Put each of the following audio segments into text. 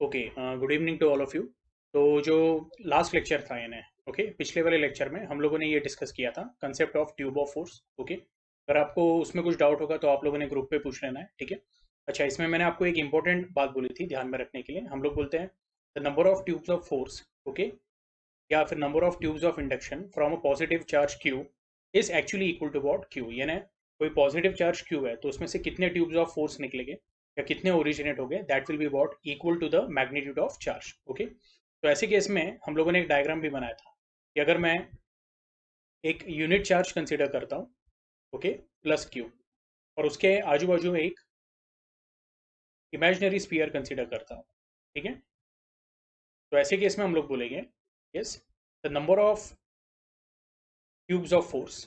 Okay, good evening to all of you. तो जो last lecture था इन्हें, ओके, पिछले वाले लेक्चर में हम लोगों ने ये डिस्कस किया था concept of tube of force. Okay, अगर आपको उसमें कुछ डाउट होगा तो आप लोगों ने ग्रुप पे पूछ लेना है, ठीक है। अच्छा, इसमें मैंने आपको एक इंपॉर्टेंट बात बोली थी ध्यान में रखने के लिए। हम लोग बोलते हैं the number of tubes of force, okay, या फिर number of tubes of induction from a positive charge q is actually equal to what q. यानी कोई पॉजिटिव चार्ज क्यू है तो उसमें से कितने ट्यूब्स ऑफ फोर्स निकलेंगे या कितने ओरिजिनेट हो गए, that will be what equal to the magnitude of charge. Okay, तो ऐसे केस में हम लोगों ने एक डायग्राम भी बनाया था कि अगर मैं एक यूनिट चार्ज कंसिडर करता हूँ, ओके, प्लस क्यू, और उसके आजू बाजू में एक इमेजिनरी स्फीयर कंसिडर करता हूँ, ठीक है, तो ऐसे केस में हम लोग बोलेंगे yes, the number of tubes of force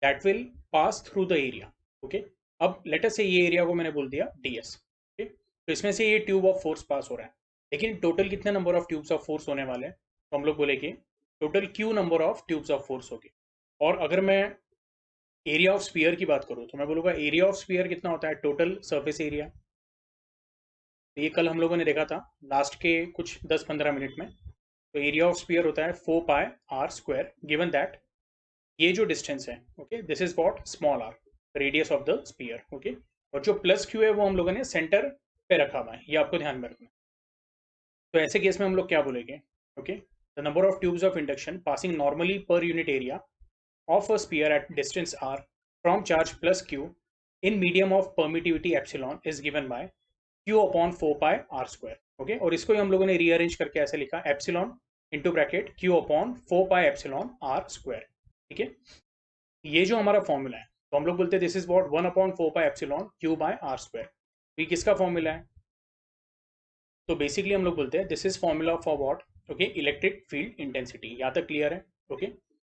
that will pass through the area. Okay, अब लेटर से ये एरिया को मैंने बोल दिया ds। ओके, तो इसमें से ये ट्यूब ऑफ फोर्स पास हो रहा है, लेकिन टोटल कितने number of tubes of force होने वाले हैं, तो हम लोग बोलेंगे total Q number of tubes of force होगी। और अगर मैं एरिया ऑफ स्फीयर की बात करूँ तो मैं बोलूँगा एरिया ऑफ स्फीयर कितना होता है, टोटल सरफेस एरिया। तो ये कल हम लोगों ने देखा था लास्ट के कुछ 10-15 मिनट में। तो एरिया ऑफ स्फीयर होता है 4πr², गिवन दैट ये जो डिस्टेंस है, okay, this is what small r, radius of the sphere. Okay, और जो प्लस क्यू है वो हम लोगों ने सेंटर पे रखा हुआ है, ये आपको ध्यान में रखना है। तो ऐसे केस में हम लोग क्या बोलेंगे, okay, the number of tubes of induction passing normally per unit area of a sphere at distance r from charge plus q in medium of permittivity epsilon is given by q upon 4πr²। Okay, और इसको ही हम लोगों ने rearrange करके ऐसे लिखा, epsilon into bracket q upon 4πε r²। ठीक है, ये जो हमारा फॉर्मूला है तो हम लोग बोलते हैं दिस इज वॉट 1/4πε/q/r²। तो ये किसका फॉर्मूला है, तो बेसिकली हम लोग बोलते हैं this is formula for what, okay, electric field intensity. यहाँ तक क्लियर है? ओके,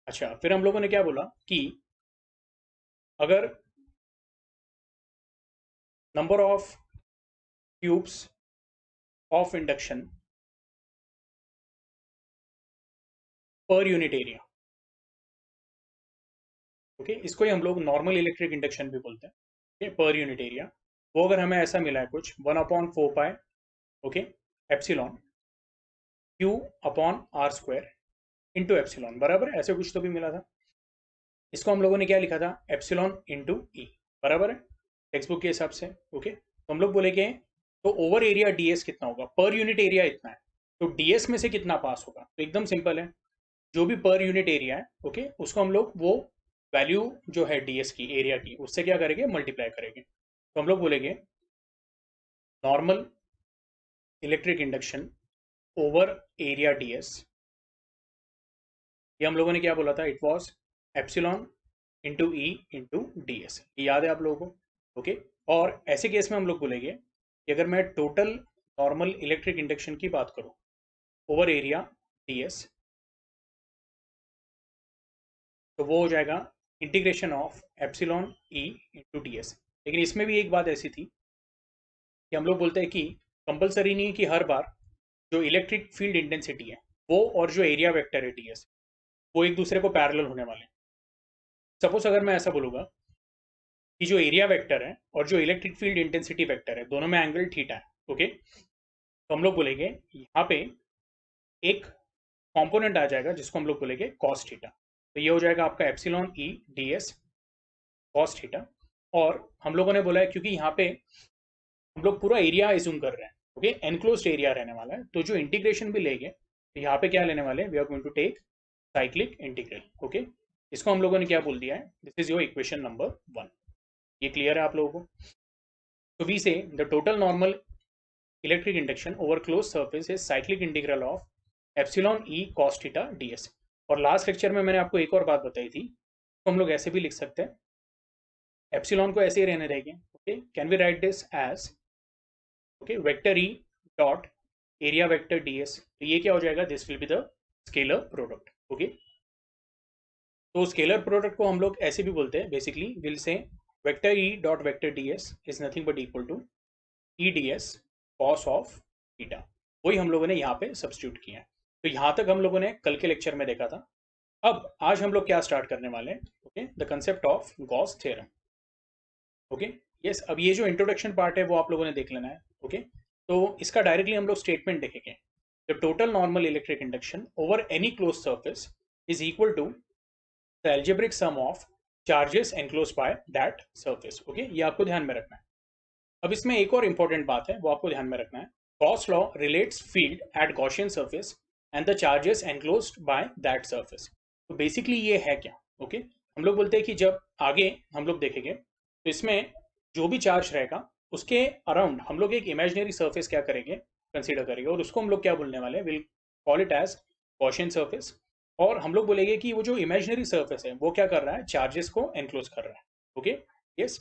अच्छा, फिर हम लोगों ने क्या बोला कि अगर number of tubes of induction पर यूनिट एरिया, ओके, इसको ही हम लोग नॉर्मल इलेक्ट्रिक इंडक्शन भी बोलते हैं, ओके, पर यूनिट एरिया, वो अगर हमें ऐसा मिला है कुछ 1/4π, okay, epsilon q upon r² into epsilon, बराबर है, ऐसे कुछ तो भी मिला था। इसको हम लोगों ने क्या लिखा था, एप्सिलॉन इंटू ई, बराबर है, टेक्स्ट बुक के हिसाब से। ओके, तो हम लोग बोलेंगे तो ओवर एरिया ds कितना होगा, पर यूनिट एरिया इतना है, तो ds में से कितना पास होगा, तो एकदम सिंपल है, जो भी पर यूनिट एरिया है, ओके, उसको हम लोग वो वैल्यू जो है ds की, एरिया की, उससे क्या करेंगे, मल्टीप्लाई करेंगे। तो हम लोग बोलेंगे normal electric induction over area ds, ये हम लोगों ने क्या बोला था, it was epsilon into E into D s, ये याद है आप लोगों को? ओके, और ऐसे केस में हम लोग बोलेंगे कि अगर मैं टोटल नॉर्मल इलेक्ट्रिक इंडक्शन की बात करूं ओवर एरिया डी एस, तो वो हो जाएगा integration of epsilon E into D S. लेकिन इसमें भी एक बात ऐसी थी कि हम लोग बोलते हैं कि कंपलसरी नहीं है कि हर बार जो इलेक्ट्रिक फील्ड इंटेंसिटी है वो और जो एरिया वेक्टर है डी एस, वो एक दूसरे को पैरेलल होने वाले हैं। सपोज अगर मैं ऐसा बोलूंगा कि जो एरिया वेक्टर है और जो इलेक्ट्रिक फील्ड इंटेंसिटी वेक्टर है दोनों में एंगल थीटा है, ओके, तो हम लोग बोलेंगे यहाँ पे एक कंपोनेंट आ जाएगा जिसको हम लोग बोलेंगे कॉस थीटा। तो ये हो जाएगा आपका epsilon E d s cos theta. और हम लोगों ने बोला है क्योंकि यहाँ पे हम लोग पूरा एरिया एज्यूम कर रहे हैं, ओके, एनक्लोज्ड एरिया रहने वाला है, तो जो इंटीग्रेशन भी लेंगे तो यहाँ पे क्या लेने वाले हैं, we are going to take cyclic integral. Okay, इसको हम लोगों ने क्या बोल दिया है, this is your equation number 1। ये क्लियर है आप लोगों को? So we say the total normal electric induction over closed surface is cyclic integral of epsilon e cos theta ds। और लास्ट लेक्चर में मैंने आपको एक और बात बताई थी, तो हम लोग ऐसे भी लिख सकते हैं, एप्सिलॉन को ऐसे ही रहने देंगे, okay, can we write this as, okay, vector E dot area vector ds, तो ये क्या हो जाएगा, this will be the scalar product. Okay, तो स्केलर प्रोडक्ट को हम लोग ऐसे भी बोलते हैं, basically will say vector E dot vector ds is nothing but equal to e d s cos of theta, वही हम लोगों ने यहाँ पे सब्स्टिट्यूट किया है। तो यहाँ तक हम लोगों ने कल के लेक्चर में देखा था। अब आज हम लोग क्या स्टार्ट करने वाले हैं, okay, the concept of Gauss theorem. Okay, yes, अब ये जो इंट्रोडक्शन पार्ट है वो आप लोगों ने देख लेना है। ओके, तो इसका डायरेक्टली हम लोग स्टेटमेंट देखेंगे। The total normal electric induction over any close surface is equal to the algebraic sum of charges enclose by that surface. Okay, ये आपको ध्यान में रखना है। अब इसमें एक और इंपॉर्टेंट बात है, वो आपको ध्यान में रखना है। Gauss law relates field at Gaussian surface and the charges enclosed bye that surface. तो बेसिकली ये है क्या? ओके, हम लोग बोलते हैं कि जब आगे हम लोग देखेंगे तो इसमें जो भी चार्ज रहेगा उसके अराउंड हम लोग एक इमेजिनरी सरफेस क्या करेंगे, कंसीडर करेंगे, और उसको हम लोग क्या बोलने वाले हैं, will call it as Gaussian surface. और हम लोग बोलेंगे कि वो जो इमेजिनरी सरफेस है वो क्या कर रहा है, चार्जेस को एनक्लोज कर रहा है। Okay, yes.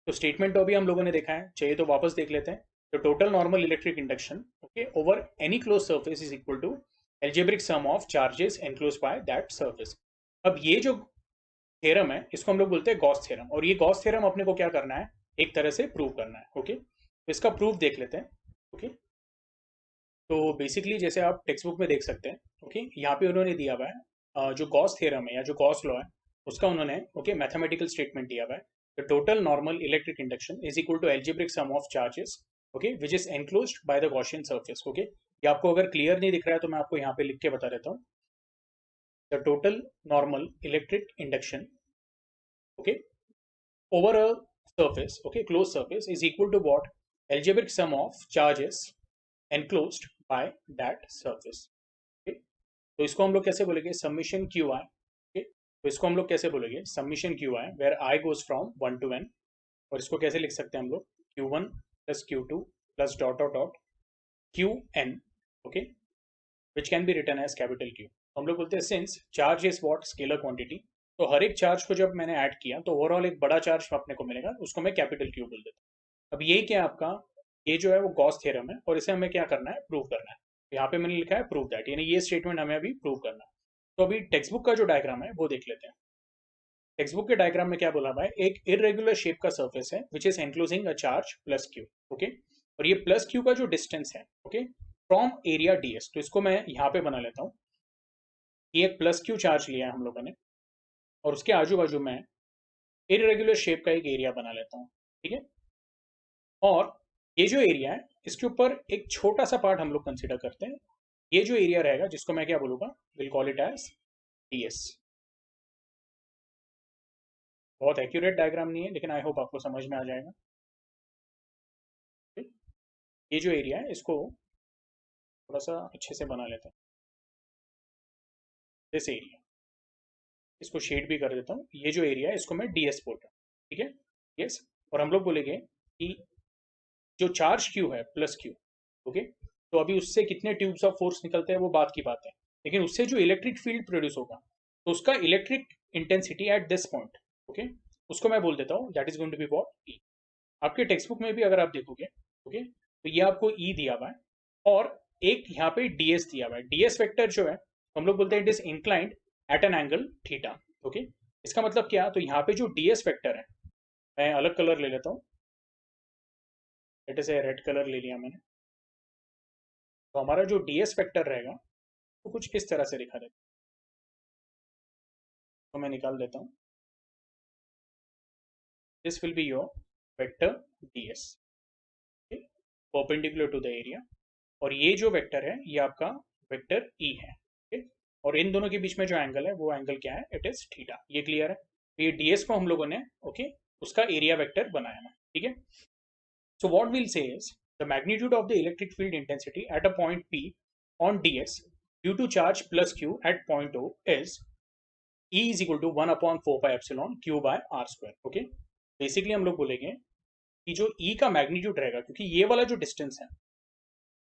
तो स्टेटमेंट तो अभी हम लोगों ने देखा है, चाहिए तो वापस देख लेते हैं। तो total normal electric induction okay over any close surface is equal to algebraic sum of charges enclose by that surface. अब ये जो थ्योरम है इसको हम लोग बोलते हैं गॉस थ्योरम, और ये गॉस थ्योरम अपने को क्या करना है, एक तरह से प्रूव करना है। ओके, तो इसका प्रूफ देख लेते हैं। ओके, तो बेसिकली जैसे आप टेक्स्ट बुक में देख सकते हैं, ओके, यहाँ पे उन्होंने दिया हुआ है जो गॉस थ्योरम है या जो गॉस लॉ है उसका उन्होंने ओके मैथमेटिकल स्टेटमेंट दिया हुआ है। The total normal electric induction is equal to algebraic sum of charges okay which is enclosed by the Gaussian surface. Okay, ये आपको अगर क्लियर नहीं दिख रहा है तो मैं आपको यहाँ पे लिख के बता देता हूँ। The total normal electric induction okay over a surface okay closed surface is equal to what, algebraic sum of charges enclosed by that surface। okay? तो इसको हम लोग कैसे बोलेंगे, समीशन क्यू आई। okay? तो इसको हम लोग कैसे बोलेंगे, summation q i where i goes from 1 to n। और इसको कैसे लिख सकते हैं हम लोग, Q1 plus Q2 plus dot dot dot Qn okay which can be written as capital Q। हम लोग बोलते हैं since charge is what, scalar quantity, तो हर एक चार्ज को जब मैंने ऐड किया तो ओवरऑल एक बड़ा चार्ज अपने को मिलेगा, उसको मैं कैपिटल Q बोल देता हूँ। अब ये क्या है आपका, ये जो है वो गॉस थ्योरम है और इसे हमें क्या करना है, प्रूव करना है। यहाँ पे मैंने लिखा है प्रूव दैट, यानी ये स्टेटमेंट हमें अभी प्रूव करना है। तो अभी टेक्स्ट बुक का जो डायग्राम है वो देख लेते हैं। टेक्स्ट बुक के डायग्राम में क्या बोला हुआ है, एक इरेगुलर शेप का सर्फेस है which is enclosing a charge plus Q। Okay, और ये प्लस Q का जो डिस्टेंस है ओके फ्रॉम एरिया ds, तो इसको मैं यहाँ पे बना लेता हूँ। ये एक प्लस Q चार्ज लिया है हम लोगों ने और उसके आजू बाजू में इरेगुलर शेप का एक एरिया बना लेता हूँ। ठीक है, और ये जो एरिया है इसके ऊपर एक छोटा सा पार्ट हम लोग कंसिडर करते हैं। ये जो एरिया रहेगा जिसको मैं क्या बोलूंगा, will call it as ds। बहुत एक्यूरेट डायग्राम नहीं है लेकिन आई होप आपको समझ में आ जाएगा। ठीक? ये जो एरिया है इसको थोड़ा सा अच्छे से बना लेते हैं, दिस एरिया, इसको शेड भी कर देता हूँ। ये जो एरिया है इसको मैं ds बोल रहा हूँ। ठीक है, यस। और हम लोग बोलेंगे कि जो चार्ज Q है प्लस Q ओके, तो अभी उससे कितने ट्यूब्स ऑफ फोर्स निकलते हैं वो बात की बात है, लेकिन उससे जो इलेक्ट्रिक फील्ड प्रोड्यूस होगा तो उसका electric intensity at this point okay उसको मैं बोल देता हूँ that is going to be what, E। आपके टेक्स्ट बुक में भी अगर आप देखोगे ओके तो ये आपको E दिया हुआ है और एक यहाँ पे ds दिया हुआ है। ds वेक्टर जो है हम लोग बोलते हैं it is inclined at an angle theta. Okay, इसका मतलब क्या, तो यहाँ पे जो ds वेक्टर है, मैं अलग कलर ले लेता हूँ, लेट अस से रेड कलर ले लिया मैंने। तो हमारा जो ds वेक्टर रहेगा वो कुछ इस तरह से दिखा देता है, तो मैं निकाल देता हूँ। This will be your vector ds perpendicular to the area, और ये जो वेक्टर है ये आपका वेक्टर E है। okay? और इन दोनों के बीच में जो एंगल है वो एंगल क्या है, इट इज थीटा। ये क्लियर है? तो ये ds को हम लोगों ने ओके उसका एरिया वेक्टर बनाया है। ठीक है, so what we'll say is the magnitude of the electric field intensity at a point P on ds due to charge plus Q at point O is E is equal to 1 upon 4 pi epsilon Q by R square। Okay, basically हम लोग बोलेंगे कि जो E का magnitude रहेगा, क्योंकि ये वाला जो डिस्टेंस है,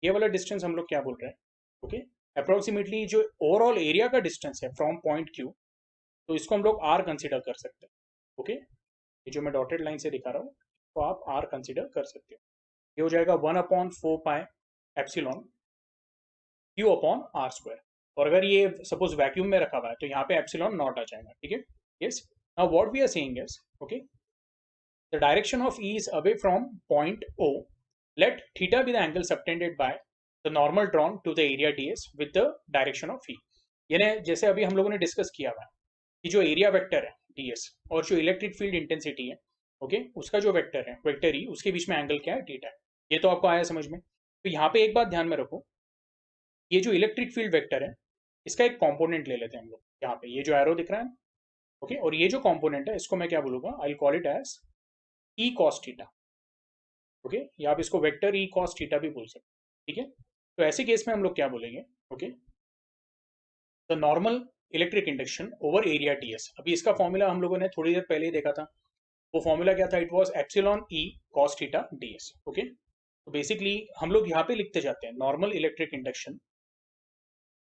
ये वाला डिस्टेंस हम लोग क्या बोल रहे हैं ओके अप्रोक्सीमेटली जो ओवरऑल एरिया का डिस्टेंस है फ्रॉम पॉइंट Q, तो इसको हम लोग R कंसिडर कर सकते हैं। ओके, ये जो मैं डॉटेड लाइन से दिखा रहा हूँ तो आप R कंसिडर कर सकते हो। ये हो जाएगा 1 upon 4 pi epsilon Q upon r square, और अगर ये सपोज वैक्यूम में रखा हुआ है तो यहाँ पे एप्सिलॉन नॉट आ जाएगा। ठीक है, yes. Now what we are saying is okay the direction of E is away from point O, let theta be the angle subtended by the normal drawn to the area ds with the direction of E। यानी जैसे अभी हम लोगों ने discuss किया हुआ है कि जो एरिया वेक्टर है ds और जो इलेक्ट्रिक फील्ड इंटेंसिटी है ओके, उसका जो वेक्टर है वेक्टर ई, उसके बीच में एंगल क्या है, थीटा है। ये तो आपको आया समझ में। तो यहाँ पे एक बात ध्यान में रखो, ये जो इलेक्ट्रिक फील्ड वेक्टर है इसका एक कंपोनेंट ले लेते हैं हम लोग। यहाँ पे ये जो एरो दिख रहा है, ओके, और ये जो कंपोनेंट है इसको मैं क्या बोलूंगा, I call it as e cos theta. Okay, या आप इसको वेक्टर ई कॉस थीटा भी बोल सकते हैं, ठीक है। तो ऐसे केस में हम लोग क्या बोलेंगे, okay, the normal electric induction over area ds। अभी इसका फॉर्मूला हम लोगों ने थोड़ी देर पहले ही देखा था। वो फॉर्मूला क्या था, it was epsilon e cos theta ds। Okay, तो बेसिकली हम लोग यहाँ पे लिखते जाते हैं normal electric induction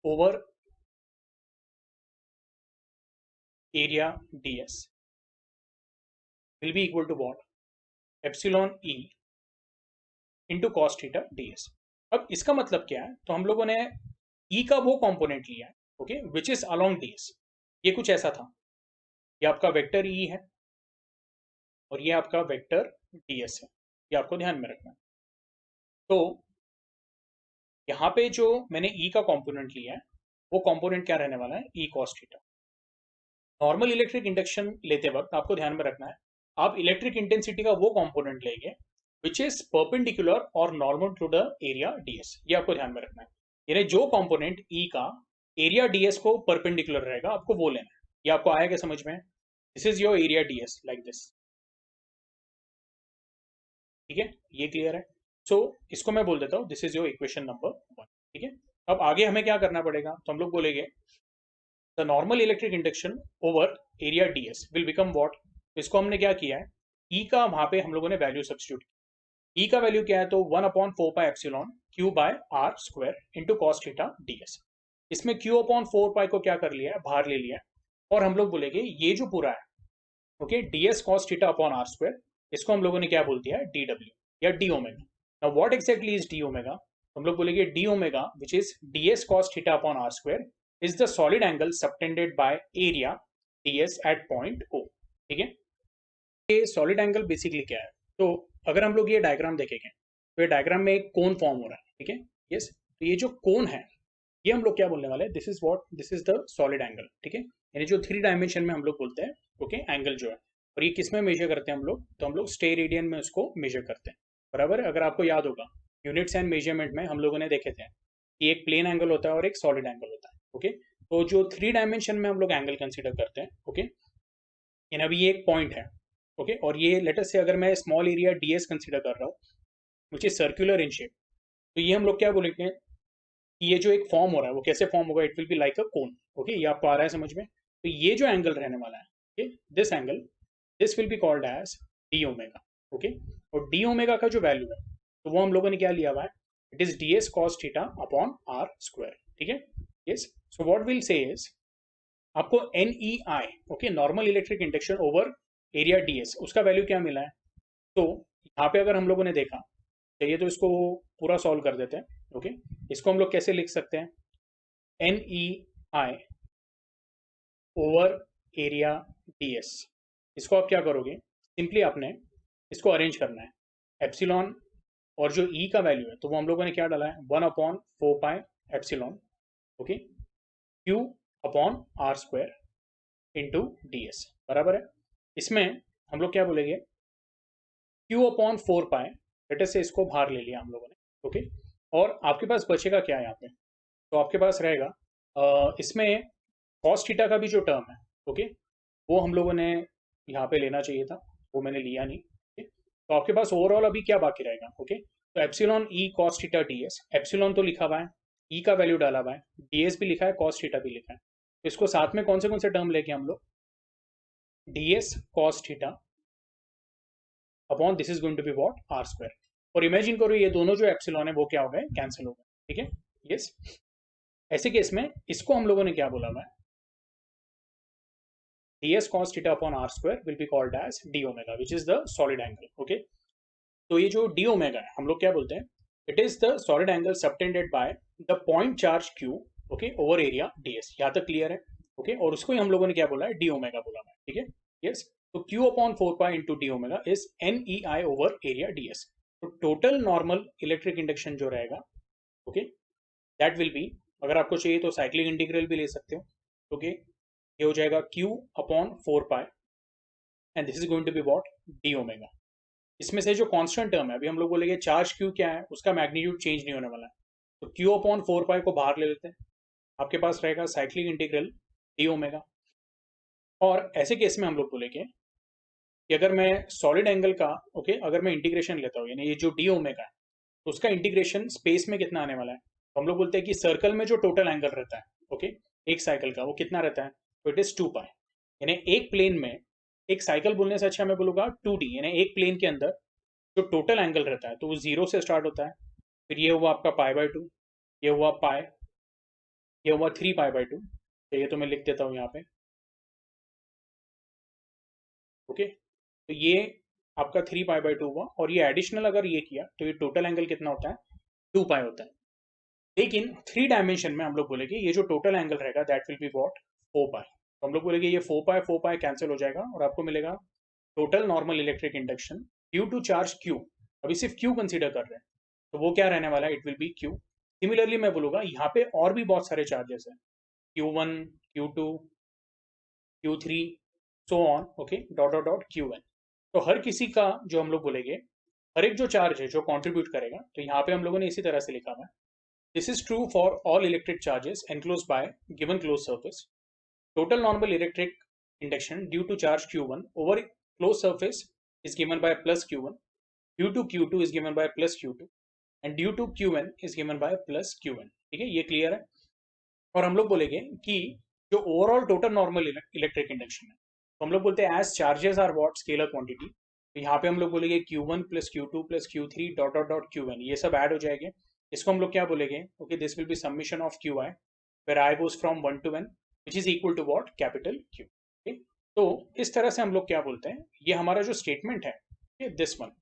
over area ds will be equal to what, epsilon E into cos theta ds। अब इसका मतलब क्या है, तो हम लोगों ने ई का वो कंपोनेंट लिया है, okay, which is along ds। ये कुछ ऐसा था, ये आपका वेक्टर ई है और ये आपका वेक्टर ds है, ये आपको ध्यान में रखना है। तो यहाँ पे जो मैंने ई का कंपोनेंट लिया है वो कंपोनेंट क्या रहने वाला है, ई cos theta. Normal electric induction लेते वक्त आपको ध्यान में रखना है, आप इलेक्ट्रिक इंटेंसिटी का वो कंपोनेंट लेंगे विच इज परपेंडिकुलर और normal to the area ds। ये आपको ध्यान में रखना है, यानी जो कंपोनेंट ई का एरिया ds को परपेंडिकुलर रहेगा आपको वो लेना है। ये आपको आया क्या समझ में, this is your area ds like this, ठीक है, ये क्लियर है। सो इसको मैं बोल देता हूँ this is your equation number 1, ठीक है। अब आगे हमें क्या करना पड़ेगा, तो हम लोग बोलेंगे the normal electric induction over area ds will become what. इसको हमने क्या किया है, ई का वहां पे हम लोगों ने वैल्यू सब्स्टिट्यूट, ई का वैल्यू क्या है, तो 1/4 pi epsilon q by r square into cos theta ds। इसमें q/4 पाई को क्या कर लिया है, बाहर ले लिया है, और हम लोग बोलेंगे ये जो पूरा है, okay, ds cos theta upon r square, इसको हम लोगों ने क्या बोल दिया है, dw या d omega. Now what exactly is d omega, हम लोग बोलेंगे d omega which is ds cos theta upon r square is the solid angle subtended by area ds at point o, ठीक है। ये सॉलिड एंगल बेसिकली क्या है, तो अगर हम लोग ये डायग्राम देखेंगे तो ये डायग्राम में एक कोन फॉर्म हो रहा है, ठीक है, यस। तो ये जो कोन है ये हम लोग क्या बोलने वाले हैं, this is what, this is the solid angle, ठीक है, यानी जो 3 डायमेंशन में हम लोग बोलते हैं, ओके, एंगल जो है। और ये किस में मेजर करते हैं हम लोग, तो हम लोग स्टेरेडियन में उसको मेजर करते हैं, बराबर है। अगर आपको याद होगा यूनिट्स एंड मेजरमेंट में हम लोगों ने देखे थे कि एक प्लेन एंगल होता है और एक सॉलिड एंगल होता है, ओके। तो जो 3 डायमेंशन में हम लोग एंगल कंसिडर करते हैं, ओके, यानी अभी ये एक पॉइंट है, ओके, और ये लेटर से अगर मैं स्मॉल एरिया ds कंसिडर कर रहा हूँ which is circular in shape, तो ये हम लोग क्या बोलेंगे कि ये जो एक फॉर्म हो रहा है वो कैसे फॉर्म होगा, it will be like a cone, okay, ये आपको आ रहा है समझ में। तो ये जो एंगल रहने वाला है, okay, this angle, this will be called as d omega, okay. और डी ओमेगा का जो वैल्यू है तो वो हम लोगों ने क्या लिया हुआ है, it is ds cos theta upon r square, ठीक है, yes. So what will say is आपको NEI, okay, normal electric induction over area ds, उसका वैल्यू क्या मिला है। तो यहाँ पे अगर हम लोगों ने देखा, चाहिए तो इसको पूरा सॉल्व कर देते हैं, ओके। इसको हम लोग कैसे लिख सकते हैं, NEI ओवर एरिया ds। इसको आप क्या करोगे, सिंपली आपने इसको अरेंज करना है, एप्सिलॉन और जो ई का वैल्यू है तो वो हम लोगों ने क्या डाला है, 1/4 pi epsilon, okay, q upon r square into ds, बराबर है। इसमें हम लोग क्या बोलेंगे, q/4 पाई, लेटर से इसको बाहर ले लिया हम लोगों ने, ओके। और आपके पास बचेगा क्या यहाँ पे, तो आपके पास रहेगा इसमें कॉस थीटा का भी जो टर्म है, ओके, वो हम लोगों ने यहाँ पे लेना चाहिए था, वो मैंने लिया नहीं, ओके। तो आपके पास ओवरऑल अभी क्या बाकी रहेगा, ओके, तो epsilon e cos theta ds, epsilon तो लिखा हुआ है, ई का वैल्यू डाला हुआ है, ds भी लिखा है, कॉस थीटा भी लिखा है। तो इसको साथ में कौन से टर्म लेके हम लोग, ds cos theta upon this is going to be what, r square. और इमेजिन करो ये दोनों जो एप्सिलॉन है वो क्या हो गए, कैंसिल हो गए, ठीक है, यस। ऐसे केस में इसको हम लोगों ने क्या बोला हुआ है, ds cos theta upon r square will be called as d omega which is the solid angle, okay। तो ये जो d omega है हम लोग क्या बोलते हैं, it is the solid angle subtended by the point charge q, okay, over area ds। यहाँ तक क्लियर है, okay। और उसको ही हम लोगों ने क्या बोला है, d omega बोला है, ठीक है, yes। तो q/4 pi into D omega is NEI over area ds। तो टोटल नॉर्मल इलेक्ट्रिक इंडक्शन जो रहेगा, ओके, दैट विल बी, अगर आपको चाहिए तो साइक्लिक इंटीग्रल भी ले सकते हो, ओके, ये हो जाएगा q/4 pi and this is going to be what d omega. इसमें से जो कांस्टेंट टर्म है, अभी हम लोग बोलेंगे चार्ज क्यू क्या है, उसका मैग्नीट्यूड चेंज नहीं होने वाला है, तो क्यू अपॉन 4 पाई को बाहर ले लेते हैं, आपके पास रहेगा साइक्लिक इंटीग्रल डी ओमेगा। और ऐसे केस में हम लोग बोलेंगे कि अगर मैं सॉलिड एंगल का अगर मैं इंटीग्रेशन लेता हूँ, यानी ये जो डी ओमेगा है, तो उसका इंटीग्रेशन स्पेस में कितना आने वाला है, तो हम लोग बोलते हैं कि सर्कल में जो टोटल एंगल रहता है एक साइकिल का, वो कितना रहता है, तो इट इज 2 पाई। यानी एक प्लेन में, एक साइकिल बोलने से अच्छा मैं बोलूंगा 2D, यानी एक प्लेन के अंदर जो टोटल एंगल रहता है तो वो 0 से स्टार्ट होता है, फिर ये हुआ आपका π/2, ये हुआ पाई, ये हुआ 3 π/2, तो ये तो मैं लिख देता हूँ यहाँ पे। तो ये आपका 3 π/2 हुआ, और ये एडिशनल अगर ये किया तो ये टोटल एंगल कितना होता है, 2 पाई होता है। लेकिन 3 डायमेंशन में हम लोग बोलेंगे ये जो टोटल एंगल रहेगा दैट विल बी वॉट 4 पाई। तो हम लोग बोलेंगे ये 4 पाई कैंसिल हो जाएगा और आपको मिलेगा total normal electric induction due to charge q. अभी सिर्फ क्यू कंसीडर कर रहे हैं, तो वो क्या रहने वाला है, it will be Q. Similarly मैं बोलूंगा यहाँ पे और भी बहुत सारे चार्जेस हैं, Q1, Q2, Q3, so on, dot dot dot Qn। तो हर किसी का जो हम लोग बोलेंगे, हर एक जो चार्ज है जो कंट्रीब्यूट करेगा, तो यहाँ पे हम लोगों ने इसी तरह से लिखा हुआ है, this is true for all electric charges enclosed by given closed surface. Total normal electric induction due to charge Q1 over closed surface is given by plus Q1, due to Q2 is given by plus Q2, and due to Qn is given by plus Qn। ठीक है, ये clear है। और हम लोग बोलेंगे कि जो overall total normal electric induction है, तो हम लोग बोलते हैं as charges are what scalar quantity, तो यहाँ पे हम लोग बोलेंगे Q1 plus Q2 plus Q3 dot dot dot Qn, ये सब ऐड हो जाएंगे। इसको हम लोग क्या बोलेंगे, this will B summation of Qi where I goes from 1 to n which is equal to what, capital Q। तो इस तरह से हम लोग क्या बोलते हैं, ये हमारा जो स्टेटमेंट है दिस वन,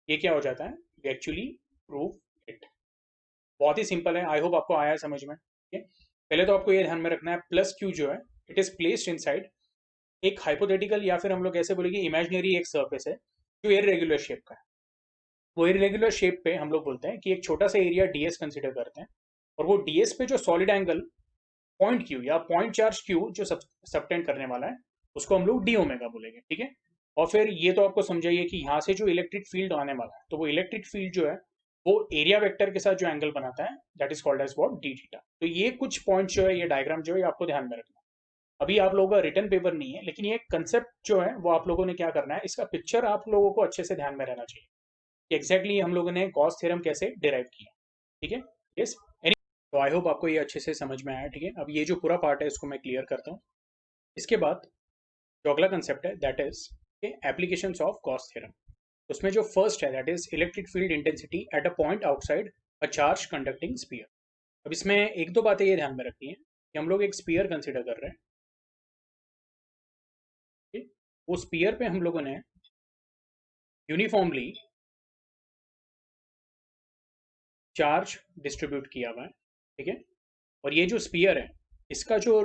ये क्या हो जाता है, वी एक्चुअली प्रूव इट। बहुत ही सिंपल है, आई होप आपको आया है समझ में। पहले तो आपको ये ध्यान में रखना है प्लस क्यू जो है इट इज प्लेस्ड इनसाइड एक हाइपोथेटिकल, या फिर हम लोग ऐसे बोलेंगे इमेजिनरी एक सरफेस है जो इररेगुलर शेप का है। वो इररेगुलर शेप पे हम लोग बोलते हैं कि एक छोटा सा एरिया ds कंसिडर करते हैं, और वो ds पे जो सॉलिड एंगल पॉइंट क्यू या पॉइंट चार्ज क्यू जो सबटेंड करने वाला है, उसको हम लोग डी ओमेगा बोलेंगे। ठीक है, और फिर ये तो आपको समझाइए कि यहाँ से जो इलेक्ट्रिक फील्ड आने वाला है, तो वो इलेक्ट्रिक फील्ड जो है वो एरिया वेक्टर के साथ जो एंगल बनाता है that is called as what d theta. तो ये कुछ पॉइंट जो है, ये डायग्राम जो है, आपको ध्यान में रखना। अभी आप लोगों का रिटर्न पेपर नहीं है, लेकिन ये कंसेप्ट जो है वो आप लोगों ने क्या करना है, इसका पिक्चर आप लोगों को अच्छे से ध्यान में रहना चाहिए कि एग्जैक्टली हम लोगों ने गॉस थ्योरम कैसे डिराइव किया। ठीक है, यस। तो आई होप आपको ये अच्छे से समझ में आया। ठीक है, अब ये जो पूरा पार्ट है इसको मैं क्लियर करता हूँ। इसके बाद जो अगला कंसेप्ट है that is applications of Gauss theorem. उसमें जो फर्स्ट है that is electric field intensity at a point outside a charge conducting sphere. अब इसमें एक दो बातें ये ध्यान में रखनी है कि हम लोग एक स्फीयर कंसिडर कर रहे हैं। ठीक? वो स्फीयर पे हम लोगों ने यूनिफॉर्मली चार्ज डिस्ट्रीब्यूट किया हुआ है। ठीक है, और ये जो स्फीयर है इसका जो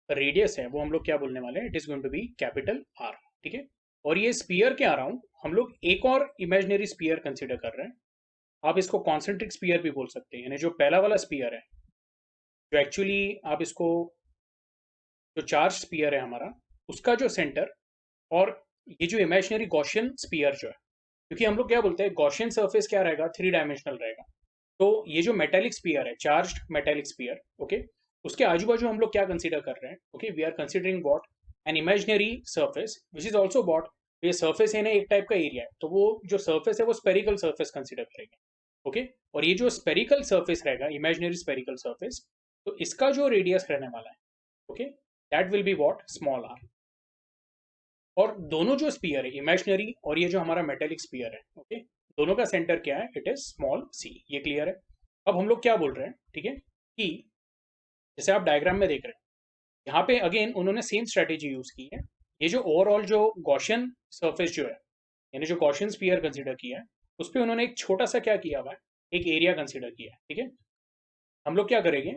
रेडियस है वो हम लोग क्या बोलने वाले हैं, it is going to be capital R. ठीक है, और ये स्फीयर के अराउंड हम लोग एक और इमेजिनरी स्फीयर कंसिडर कर रहे हैं। आप इसको कॉन्सेंट्रिक स्फीयर भी बोल सकते हैं, यानी जो पहला वाला स्फीयर है, जो एक्चुअली आप इसको, जो चार्ज स्फीयर है हमारा, उसका जो सेंटर, और ये जो इमेजिनरी गॉसियन स्फीयर जो है, क्योंकि हम लोग क्या बोलते हैं गॉसियन सरफेस क्या रहेगा, 3 डायमेंशनल रहेगा। तो ये जो मेटेलिक स्फीयर है, चार्ज मेटेलिक स्फीयर, उसके आजू बाजू हम लोग क्या कंसीडर कर रहे हैं, we are considering what, an imaginary surface which is also what, ये सरफेस है ना एक टाइप का एरिया है, तो वो जो सरफेस है वो स्पेरिकल सरफेस कंसिडर करेंगे। और ये जो स्पेरिकल सरफेस रहेगा, इमेजिनरी स्पेरिकल सरफेस, तो इसका जो रेडियस रहने वाला है, that will be what, small r. और दोनों जो स्पीयर है, इमेजिनरी और ये जो हमारा मेटेलिक स्पीयर है, दोनों का सेंटर क्या है, इट इज स्मॉल सी। ये क्लियर है। अब हम लोग क्या बोल रहे हैं, ठीक है, कि जैसे आप डायग्राम में देख रहे हैं, यहाँ पे अगेन उन्होंने सेम स्ट्रेटेजी यूज की है। ये जो ओवरऑल जो गॉसियन सरफेस जो है, यानी जो गॉसियन स्पीयर कंसिडर किया है, उस पर उन्होंने एक छोटा सा क्या किया हुआ है, एक एरिया कंसिडर किया है। ठीक है, हम लोग क्या करेंगे,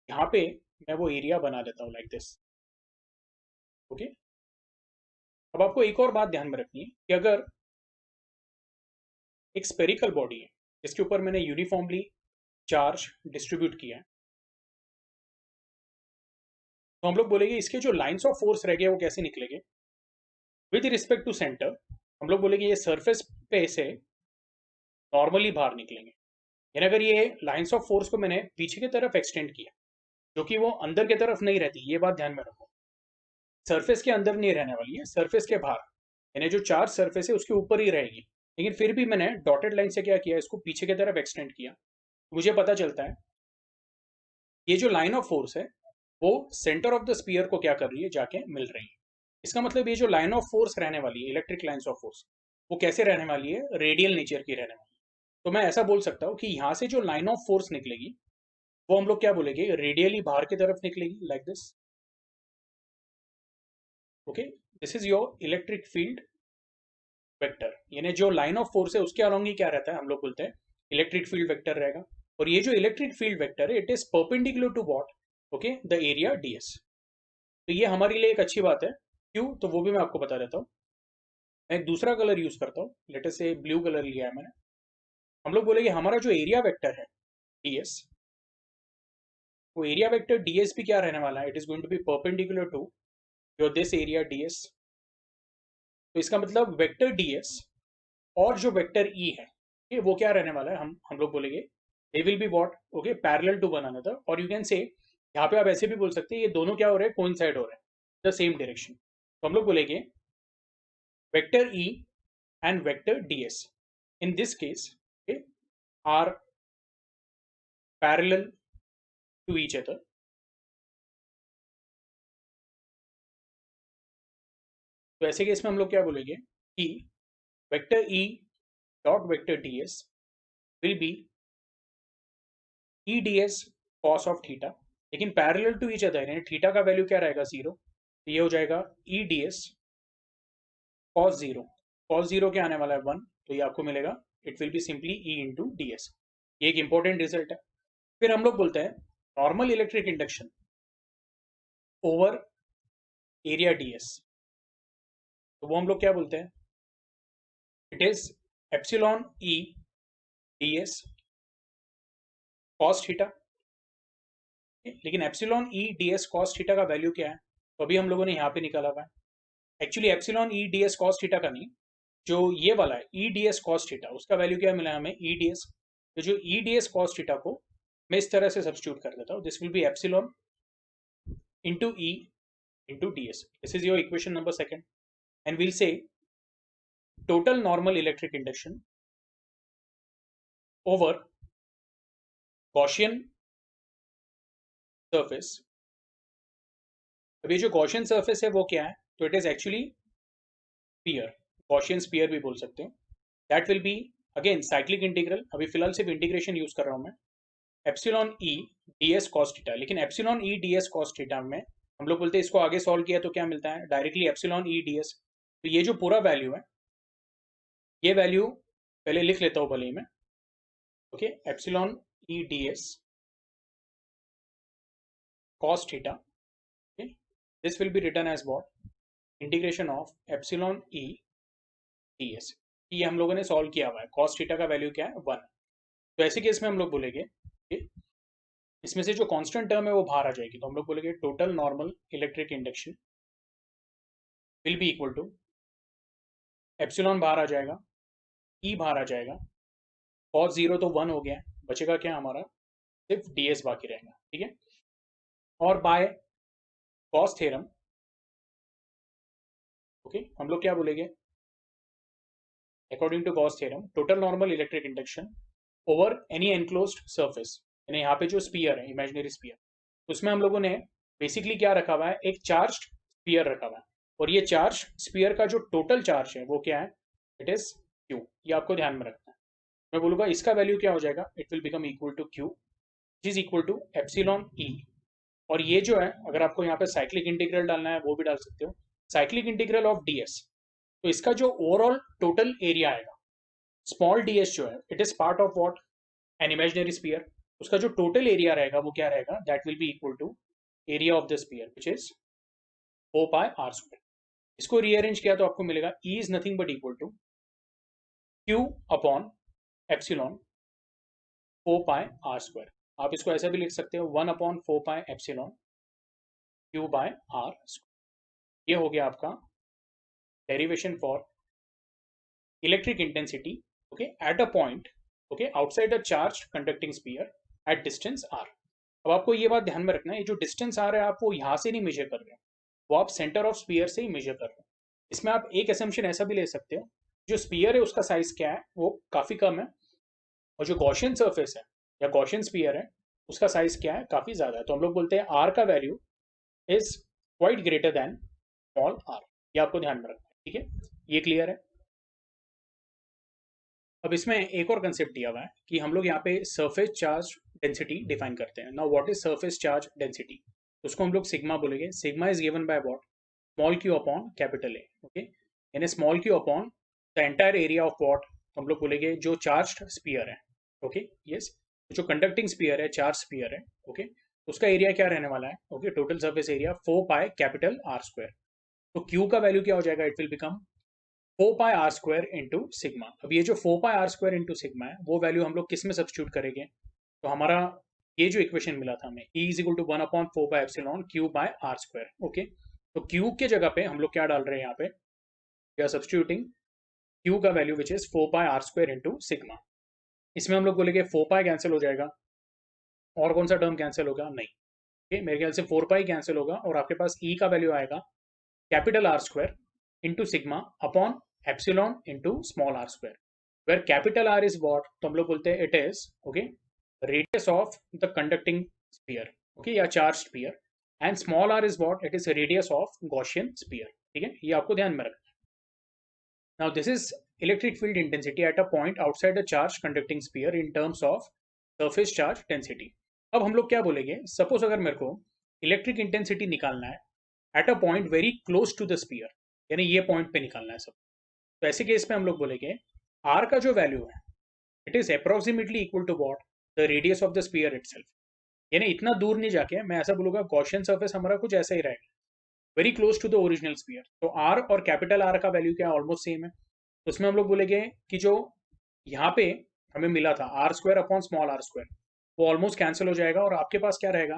यहाँ पे मैं वो एरिया बना देता हूँ लाइक दिस। ओके, अब आपको एक और बात ध्यान में रखनी है कि अगर एक स्पेरिकल बॉडी है जिसके ऊपर मैंने यूनिफॉर्मली चार्ज डिस्ट्रीब्यूट किया है, तो हम लोग बोलेंगे इसके जो लाइंस ऑफ फोर्स रह गए वो कैसे निकलेंगे, विद रिस्पेक्ट टू सेंटर हम लोग बोलेंगे ये सरफेस पे से नॉर्मली बाहर निकलेंगे। यानी अगर ये लाइंस ऑफ फोर्स को मैंने पीछे की तरफ एक्सटेंड किया, जो कि वो अंदर की तरफ नहीं रहती, ये बात ध्यान में रखो, सरफेस के अंदर नहीं रहने वाली है, सरफेस के बाहर, यानी जो चार्ज सरफेस है उसके ऊपर ही रहेगी। लेकिन फिर भी मैंने डॉटेड लाइन से क्या किया, इसको पीछे की तरफ एक्सटेंड किया। मुझे पता चलता है ये जो लाइन ऑफ फोर्स है वो सेंटर ऑफ द स्पीयर को क्या कर रही है, जाके मिल रही है। इसका मतलब ये जो लाइन ऑफ फोर्स रहने वाली है, इलेक्ट्रिक लाइन्स ऑफ फोर्स, वो कैसे रहने वाली है, रेडियल नेचर की रहने वाली है। तो मैं ऐसा बोल सकता हूँ कि यहाँ से जो लाइन ऑफ फोर्स निकलेगी वो हम लोग क्या बोलेंगे, रेडियली बाहर की तरफ निकलेगी, like this. Okay, this is your electric field vector. यानी जो लाइन ऑफ फोर्स है उसके अलोंग ही क्या रहता है, हम लोग बोलते हैं इलेक्ट्रिक फील्ड वेक्टर रहेगा। और ये जो इलेक्ट्रिक फील्ड वेक्टर है, it is perpendicular to what, okay, the area ds. तो ये हमारे लिए एक अच्छी बात है। क्यों, तो वो भी मैं आपको बता देता हूँ। मैं एक दूसरा कलर यूज करता हूँ, लेट अस से ब्लू कलर लिया है मैंने। हम लोग बोलेंगे हमारा जो एरिया वेक्टर है डीएस, वो एरिया वेक्टर डीएस भी क्या रहने वाला है, it is going to be perpendicular to your this area ds. तो इसका मतलब वेक्टर डीएस और जो वेक्टर ई है, ये वो क्या रहने वाला है, हम लोग बोलेंगे they will be what, okay, parallel to one another. और यू कैन से यहाँ पे आप ऐसे भी बोल सकते हैं ये दोनों क्या हो रहे हैं, कोइंसाइड हो रहे हैं, द सेम डायरेक्शन। तो हम लोग बोलेंगे vector E and vector DS in this case, okay, are parallel to each other। तो ऐसे केस में हम लोग क्या बोलेंगे कि vector E dot vector d s will be E d s cos of theta, लेकिन पैरेलल टू ईच अदर, यानी थीटा का वैल्यू क्या रहेगा, जीरो। तो ये हो जाएगा E d s cos zero. Cos zero क्या आने वाला है, वन। तो ये आपको मिलेगा, it will be simply E into D s. ये एक इंपॉर्टेंट रिजल्ट है। फिर हम लोग बोलते हैं normal electric induction over area d s. तो वो हम लोग क्या बोलते हैं, it is epsilon E d s cos theta. लेकिन epsilon E d s cos theta का वैल्यू क्या है, तो अभी हम लोगों ने यहाँ पे निकाला हुआ है। Actually epsilon E d s cos theta का नहीं, जो ये वाला है ई डी एस कॉस थीटा, उसका वैल्यू क्या मिला हमें, ई डी एस। तो जो ई डी एस कॉस थीटा को मैं इस तरह से सब्स्टिट्यूट कर देता हूँ, this will B epsilon into E into D S. This is your equation number second. And will say total normal electric induction over Gaussian surface. अब ये जो गॉसियन सरफेस है वो क्या है, तो it is actually sphere, Gaussian sphere भी बोल सकते हो। That will be again cyclic integral, अभी फिलहाल सिर्फ इंटीग्रेशन यूज कर रहा हूं मैं, epsilon E d s cos theta. लेकिन epsilon E d s cos theta में हम लोग बोलते हैं इसको आगे सॉल्व किया तो क्या मिलता है, directly epsilon E d s. तो ये जो पूरा वैल्यू है, ये वैल्यू पहले लिख लेता हूं भले ही मैं, okay, epsilon E d S cos theta, okay, this will be written as what, integration of epsilon e ds। ये हम लोगों ने सॉल्व किया हुआ है, cos थीटा का वैल्यू क्या है, वन। तो ऐसे केस में हम लोग बोलेंगे इसमें से जो कांस्टेंट टर्म है वो बाहर आ जाएगी, तो हम लोग बोलेंगे total normal electric induction will be equal to, epsilon बाहर आ जाएगा, ई बाहर आ जाएगा, cos जीरो तो वन हो गया, बचेगा क्या हमारा, सिर्फ ds बाकी रहेगा, ठीक है। और बाय गॉस थ्योरम, ओके, हम लोग क्या बोलेंगे, according to Gauss theorem total normal electric induction over any enclosed surface, यानी यहाँ पे जो स्पीयर है, इमेजिनरी स्पीयर, उसमें हम लोगों ने बेसिकली क्या रखा हुआ है, एक चार्ज स्पीयर रखा हुआ है। और ये चार्ज स्पीयर का जो टोटल चार्ज है वो क्या है, इट इज क्यू। ये आपको ध्यान में रखना है। मैं बोलूंगा इसका वैल्यू क्या हो जाएगा, it will become equal to q is equal to epsilon E. और ये जो है, अगर आपको यहाँ पे साइक्लिक इंटीग्रल डालना है वो भी डाल सकते हो, साइक्लिक इंटीग्रल ऑफ डीएस। तो इसका जो ओवरऑल टोटल एरिया आएगा, स्मॉल डीएस जो है, it is part of what, an imaginary sphere. उसका जो टोटल एरिया रहेगा वो क्या रहेगा, that will be equal to area of the sphere which is 4πr²। इसको रीअरेंज किया तो आपको मिलेगा E is nothing but equal to q upon epsilon 4πr²। आप इसको ऐसा भी लिख सकते हो, 1/4π एप्सिलॉन क्यू बाय आर। ये हो गया आपका derivation for electric intensity, okay, at a point, okay, outside a charged conducting sphere at distance r. अब आपको ये बात ध्यान में रखना है, ये जो डिस्टेंस आ रहा है आप वो यहाँ से नहीं मेजर कर रहे हो, वो आप सेंटर ऑफ स्पीयर से ही मेजर कर रहे हो। इसमें आप एक असम्पशन ऐसा भी ले सकते हो, जो स्पीयर है उसका साइज क्या है, वो काफी कम है, और जो गॉसियन सरफेस है या गॉसियन स्पीयर है उसका साइज क्या है, काफी ज्यादा है। तो हम लोग बोलते हैं आर का value is quite greater than small r. ये आपको ध्यान में रखना है, ठीक है, ये क्लियर है। अब इसमें एक और कंसेप्ट दिया हुआ है कि हम लोग यहाँ पे सरफेस चार्ज डेंसिटी डिफाइन करते हैं। Now what is surface charge density, उसको हम लोग सिग्मा बोलेंगे। Sigma is given by what, small q upon capital A, okay, यानी small q upon the entire area of what, हम लोग बोलेंगे जो चार्ज स्पीयर है, ओके, यस, जो कंडक्टिंग स्पीयर है, चार्ज स्पीयर है, ओके, उसका एरिया क्या रहने वाला है, okay, total surface area 4 pi capital R square. तो क्यू का वैल्यू क्या हो जाएगा, it will become 4 pi r square into sigma. अब ये जो 4 pi r square into sigma है वो वैल्यू हम लोग किस में सब्स्टिट्यूट करेंगे, तो हमारा ये जो इक्वेशन मिला था हमें, E is equal to 1 upon 4 by epsilon q by r square, okay. तो क्यू के जगह पे हम लोग क्या डाल रहे हैं यहाँ पे, वी आर सब्स्टिट्यूटिंग क्यू का value which is 4 pi r square into sigma. इसमें हम लोग बोलेंगे 4 पाई कैंसिल हो जाएगा, और कौन सा टर्म कैंसिल होगा, नहीं, ओके, मेरे ख्याल से 4 पाई कैंसिल होगा और आपके पास E का वैल्यू आएगा capital R square into sigma upon epsilon into small r square, where capital R is what, तो हम लोग बोलते हैं it is, okay, radius of the conducting sphere, okay, या charge sphere, and small r is what, it is radius of Gaussian sphere, ठीक है, ये आपको ध्यान में रखना है। Now this is electric field intensity at a point outside the charge conducting spear in terms of surface charge density. अब हम लोग क्या बोलेंगे, सपोज अगर मेरे को इलेक्ट्रिक इंटेंसिटी निकालना है at a point very close to the sphere, यानी ये पॉइंट पे निकालना है सब, तो ऐसे केस में हम लोग बोलेंगे आर का जो वैल्यू है it is approximately equal to what, the radius of the sphere itself, यानी इतना दूर नहीं जाके मैं ऐसा बोलूंगा गॉसियन सरफेस हमारा कुछ ऐसा ही रहेगा, very close to the original sphere. तो आर और कैपिटल आर का वैल्यू क्या ऑलमोस्ट सेम है, तो उसमें हम लोग बोलेंगे कि जो यहाँ पे हमें मिला था R square upon small r square, वो ऑलमोस्ट कैंसिल हो जाएगा और आपके पास क्या रहेगा,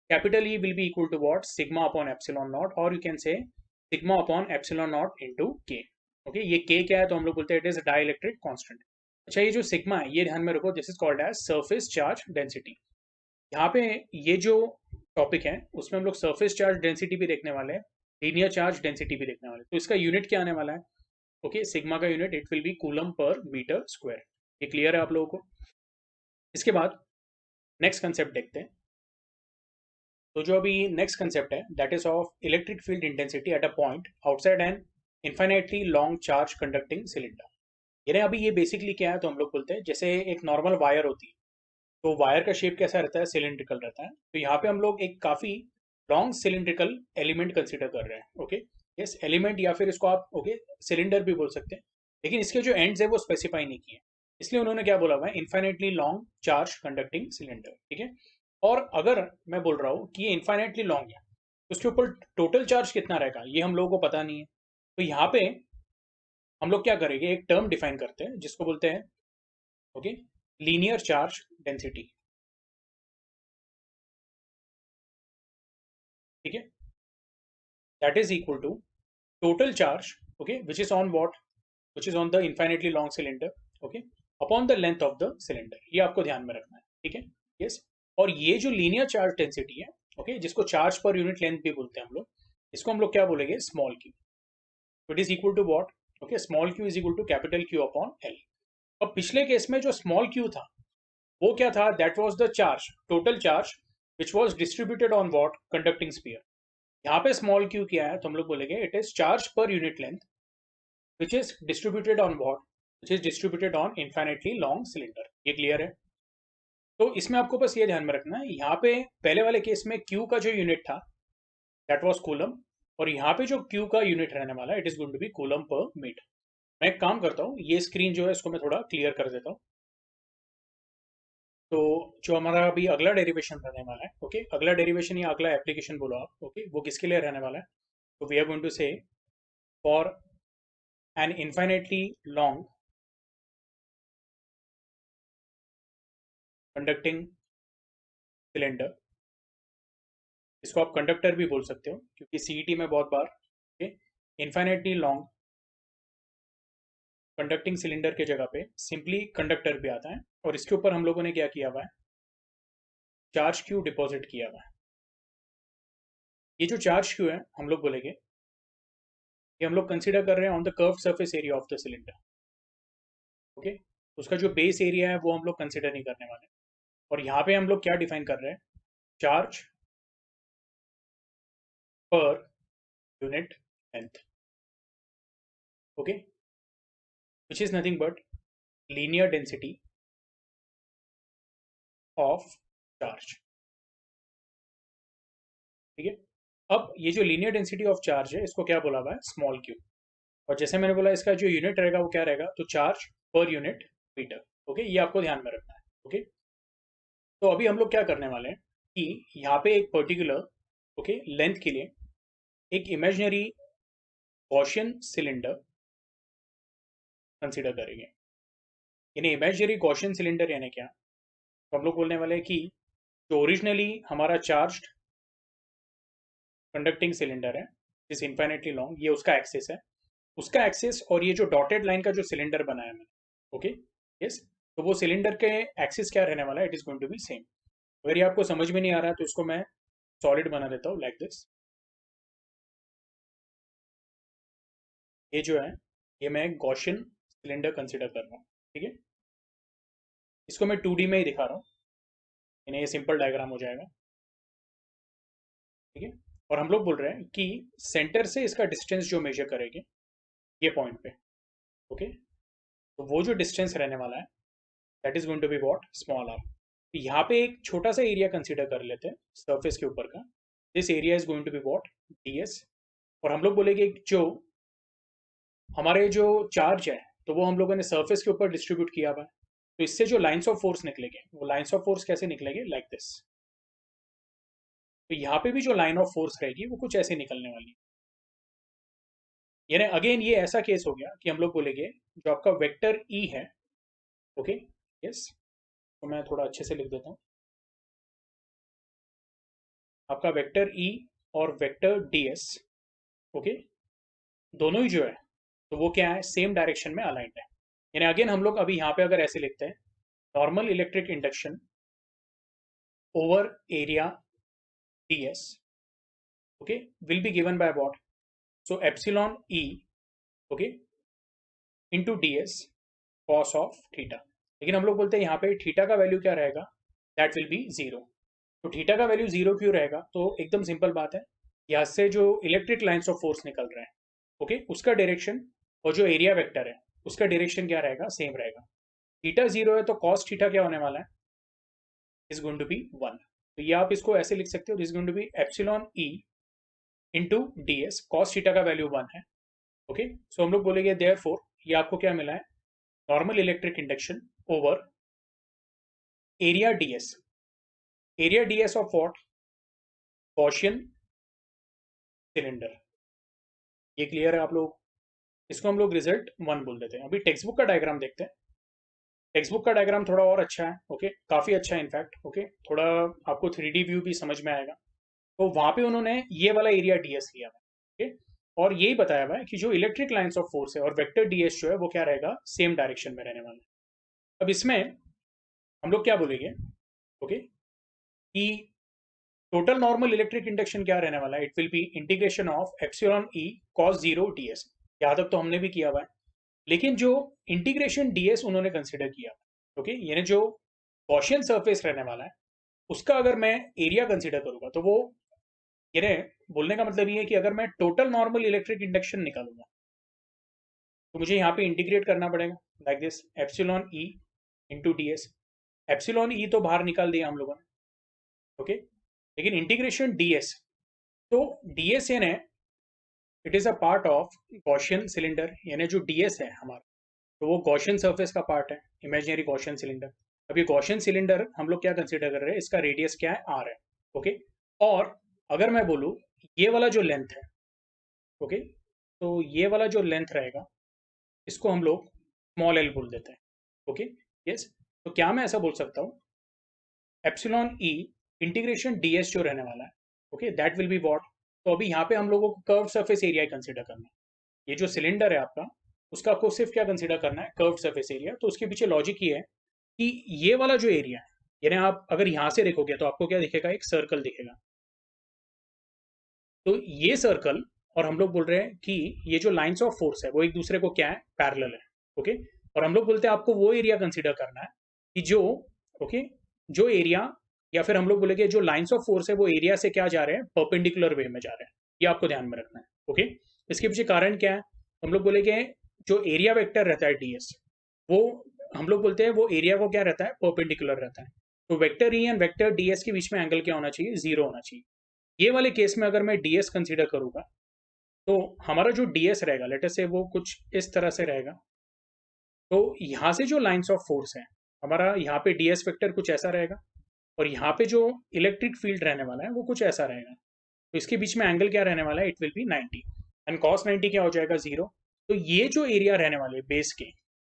capital E will be equal to what, sigma upon epsilon not, और you can say sigma upon epsilon not into k, okay, ये के क्या है, तो हम लोग बोलते हैं इट इज डाइलेक्ट्रिक कांस्टेंट। अच्छा, ये जो सिग्मा है ये ध्यान में रखो, this is called as surface charge density. यहाँ पे ये जो टॉपिक है उसमें हम लोग सरफेस चार्ज डेंसिटी भी देखने वाले हैं, लीनियर चार्ज डेंसिटी भी देखने वाले हैं। तो इसका यूनिट क्या आने वाला है, ओके, सिग्मा का unit it will be coulomb per metre square. ये क्लियर है आप लोगों को। इसके बाद नेक्स्ट कंसेप्ट देखते हैं। तो जो अभी नेक्स्ट कंसेप्ट है that is of electric field intensity at a point outside an infinitely long charge conducting cylinder. यानी अभी ये बेसिकली क्या है, तो हम लोग बोलते हैं जैसे एक नॉर्मल वायर होती है, तो वायर का शेप कैसा रहता है, सिलिंड्रिकल रहता है। तो यहाँ पे हम लोग एक काफी लॉन्ग सिलिंड्रिकल एलिमेंट कंसिडर कर रहे हैं, ओके, यस, एलिमेंट या फिर इसको आप ओके सिलेंडर भी बोल सकते हैं, लेकिन इसके जो एंड्स है वो स्पेसिफाई नहीं किए, इसलिए उन्होंने क्या बोला हुआ है, infinitely long charge conducting cylinder, ठीक है। और अगर मैं बोल रहा हूँ कि ये इन्फाइनेटली लॉन्ग है तो उसके ऊपर टोटल चार्ज कितना रहेगा ये हम लोगों को पता नहीं है। तो यहाँ पे हम लोग क्या करेंगे, एक टर्म डिफाइन करते हैं जिसको बोलते हैं, ओके, लीनियर चार्ज डेंसिटी, ठीक है, that is equal to total charge, okay, which is on what, which is on the infinitely long cylinder, okay, upon the length of the cylinder। ये आपको ध्यान में रखना है, ठीक है, यस। और ये जो लीनियर चार्ज डेंसिटी है, ओके, जिसको चार्ज पर यूनिट लेंथ भी बोलते हैं हम लोग, इसको हम लोग क्या बोलेंगे, small q. It is equal to what, okay, small q is equal to capital Q upon l. अब पिछले केस में जो स्मॉल क्यू था वो क्या था, that was the charge, total charge which was distributed on what, conducting sphere. यहाँ पे स्मॉल क्यू क्या है, तो हम लोग बोलेंगे इट इज चार्ज पर unit length which is distributed on what, which is distributed on infinitely long cylinder। ये क्लियर है। तो इसमें आपको बस ये ध्यान में रखना है, यहाँ पे पहले वाले केस में Q का जो यूनिट था दैट वाज कूलम, और यहाँ पे जो Q का यूनिट रहने वाला है it is going to be coulomb per metre. मैं एक काम करता हूँ, ये स्क्रीन जो है इसको मैं थोड़ा क्लियर कर देता हूँ। तो जो हमारा अभी अगला डेरिवेशन रहने वाला है, ओके, अगला डेरिवेशन या अगला एप्लीकेशन बोलो आप, ओके, वो किसके लिए रहने वाला है, तो we are going to say for an infinitely long conducting cylinder, इसको आप कंडक्टर भी बोल सकते हो क्योंकि सीईटी में बहुत बार इन्फाइनेटली लॉन्ग कंडक्टिंग सिलेंडर के जगह पे सिंपली कंडक्टर भी आता है, और इसके ऊपर हम लोगों ने क्या किया हुआ है, चार्ज क्यू डिपॉजिट किया हुआ है। ये जो चार्ज क्यू है हम लोग बोलेंगे, ये हम लोग कंसिडर कर रहे हैं on the curve surface area of the cylinder. Okay, उसका जो बेस एरिया है वो हम लोग कंसिडर नहीं करने वाले, और यहाँ पे हम लोग क्या डिफाइन कर रहे हैं, चार्ज पर unit length. Okay, which is nothing but linear density of charge. ठीक है, अब ये जो लीनियर डेंसिटी ऑफ चार्ज है इसको क्या बोला हुआ है, स्मॉल क्यू। और जैसे मैंने बोला इसका जो यूनिट रहेगा वो क्या रहेगा, तो charge per unit metre. Okay, ये आपको ध्यान में रखना है। ओके, तो अभी हम लोग क्या करने वाले हैं कि यहाँ पे एक पर्टिकुलर ओके लेंथ के लिए एक इमेजिनरी गॉसियन सिलेंडर कंसिडर करेंगे। यानी इमेजिनरी गॉसियन सिलेंडर यानी क्या, तो हम लोग बोलने वाले हैं कि जो ओरिजिनली हमारा चार्ज्ड कंडक्टिंग सिलेंडर है जिस इन्फाइनेटली लॉन्ग, ये उसका एक्सेस है, उसका एक्सेस और ये जो डॉटेड लाइन का जो सिलेंडर बनाया मैंने, ओके यस, तो वो सिलेंडर के एक्सेस क्या रहने वाला है, it is going to be same. अगर ये आपको समझ में नहीं आ रहा है तो इसको मैं सॉलिड बना देता हूँ लाइक दिस। ये जो है ये मैं गॉसियन सिलेंडर कंसिडर कर रहा हूँ। ठीक है, इसको मैं 2D में ही दिखा रहा हूँ, यानी ये सिंपल डायग्राम हो जाएगा। ठीक है, और हम लोग बोल रहे हैं कि सेंटर से इसका डिस्टेंस जो मेजर करेंगे ये पॉइंट पे, ओके, तो वो जो डिस्टेंस रहने वाला है that is going to be what, small r. यहाँ पे एक छोटा सा एरिया कंसीडर कर लेते हैं सरफेस के ऊपर का, this area is going to be what, ds। और हम लोग बोलेंगे जो हमारे जो चार्ज है तो वो हम लोगों ने सरफेस के ऊपर डिस्ट्रीब्यूट किया हुआ है, तो इससे जो लाइंस ऑफ फोर्स निकलेंगे वो लाइंस ऑफ फोर्स कैसे निकलेंगे, लाइक दिस। तो यहाँ पे भी जो लाइन ऑफ फोर्स रहेगी वो कुछ ऐसे निकलने वाली है। यानी अगेन ये ऐसा केस हो गया कि हम लोग बोलेंगे जो आपका वेक्टर ई है, ओके यस, तो मैं थोड़ा अच्छे से लिख देता हूँ, आपका वेक्टर ई और वेक्टर ds, ओके, दोनों ही जो है तो वो क्या है, सेम डायरेक्शन में अलाइंड है। यानी अगेन हम लोग अभी यहाँ पे अगर ऐसे लिखते हैं, normal electric induction over area ds, okay, will be given by what, so epsilon E, okay, into ds cos of theta. लेकिन हम लोग बोलते हैं यहाँ पे थीटा का वैल्यू क्या रहेगा, दैट विल बी जीरो। तो थीटा का वैल्यू जीरो क्यों रहेगा, तो एकदम सिंपल बात है, यहाँ से जो इलेक्ट्रिक लाइंस ऑफ फोर्स निकल रहे हैं, ओके, उसका डायरेक्शन और जो एरिया वेक्टर है उसका डायरेक्शन क्या रहेगा, सेम रहेगा। थीटा जीरो है तो कॉस थीटा क्या होने वाला है, is going to be one. तो ये आप इसको ऐसे लिख सकते हो, this going to be epsilon E into ds, cos theta का वैल्यू वन है। ओके, सो हम लोग बोलेंगे देयरफॉर ये आपको क्या मिला है, normal electric induction over area ds, area ds of what, Gaussian cylinder. ये क्लियर है आप लोग, इसको हम लोग रिजल्ट वन बोल देते हैं। अभी टेक्स्ट बुक का डायग्राम देखते हैं, टेक्स्ट बुक का डायग्राम थोड़ा और अच्छा है, ओके, काफी अच्छा है इनफैक्ट, ओके, थोड़ा आपको 3D व्यू भी समझ में आएगा। तो वहां पे उन्होंने ये वाला एरिया ds लिया है, ओके, और यही बताया हुआ है कि जो इलेक्ट्रिक लाइंस ऑफ फोर्स है और वेक्टर ds जो है वो क्या रहेगा, सेम डायरेक्शन में रहने वाला है। अब इसमें हम लोग क्या बोलेंगे, ओके, कि टोटल नॉर्मल इलेक्ट्रिक इंडक्शन क्या रहने वाला है, it will B integration of epsilon e cos zero ds। यहाँ तक तो हमने भी किया हुआ है, लेकिन जो इंटीग्रेशन ds उन्होंने कंसिडर किया, ओके, यानी जो गॉसियन सरफेस रहने वाला है उसका अगर मैं एरिया कंसिडर करूंगा तो वो, यानी बोलने का मतलब ये है कि अगर मैं टोटल नॉर्मल इलेक्ट्रिक इंडक्शन निकालूंगा तो मुझे यहाँ पे इंटीग्रेट करना पड़ेगा like this, epsilon E into ds। Epsilon E तो बाहर निकाल दिया हम लोगों ने, ओके, लेकिन इंटीग्रेशन ds, तो ds यानी it is a part of Gaussian cylinder, यानी जो ds है हमारा तो वो गॉसियन सरफेस का पार्ट है, इमेजिनरी गॉसियन सिलेंडर। अभी गॉसियन सिलेंडर हम लोग क्या कंसिडर कर रहे हैं, इसका रेडियस क्या है, r है, ओके, और अगर मैं बोलूँ ये वाला जो लेंथ है, ओके, तो ये वाला जो लेंथ रहेगा इसको हम लोग स्मॉल एल बोल देते हैं, ओके यस। तो क्या मैं ऐसा बोल सकता हूँ, एप्सिलॉन ई इंटीग्रेशन ds जो रहने वाला है, okay, that will be what. तो अभी यहाँ पे हम लोगों को कर्व सरफेस एरिया कंसिडर करना है, ये जो सिलेंडर है आपका उसका आपको सिर्फ क्या कंसीडर करना है, कर्व्ड सरफेस एरिया। तो उसके पीछे लॉजिक ये है कि ये वाला जो एरिया है, यानी आप अगर यहां से देखोगे तो आपको क्या दिखेगा, एक सर्कल दिखेगा। तो ये सर्कल, और हम लोग बोल रहे हैं कि ये जो लाइंस ऑफ फोर्स है वो एक दूसरे को क्या है, पैरेलल है। ओके, और हम लोग बोलते हैं आपको वो एरिया कंसीडर करना है कि जो, ओके, जो एरिया, या फिर हम लोग बोलेंगे जो लाइंस ऑफ फोर्स है वो एरिया से क्या जा रहे हैं, परपेंडिकुलर वे में जा रहे हैं। ये आपको ध्यान में रखना है। ओके, इसके पीछे कारण क्या है, हम लोग बोलेंगे जो एरिया वेक्टर रहता है ds, वो हम लोग बोलते हैं वो एरिया को क्या रहता है, परपेंडिकुलर रहता है। तो vector E and vector ds के बीच में एंगल क्या होना चाहिए, जीरो होना चाहिए। ये वाले केस में अगर मैं ds कंसीडर करूंगा तो हमारा जो ds रहेगा, लेट अस से वो कुछ इस तरह से रहेगा। तो यहां से जो लाइंस ऑफ फोर्स है हमारा, यहाँ पे ds वेक्टर कुछ ऐसा रहेगा, और यहाँ पे जो इलेक्ट्रिक फील्ड रहने वाला है वो कुछ ऐसा रहेगा। तो इसके बीच में एंगल क्या रहने वाला है, it will B 90, and cos 90 क्या हो जाएगा, जीरो। तो ये जो एरिया रहने वाले बेस के,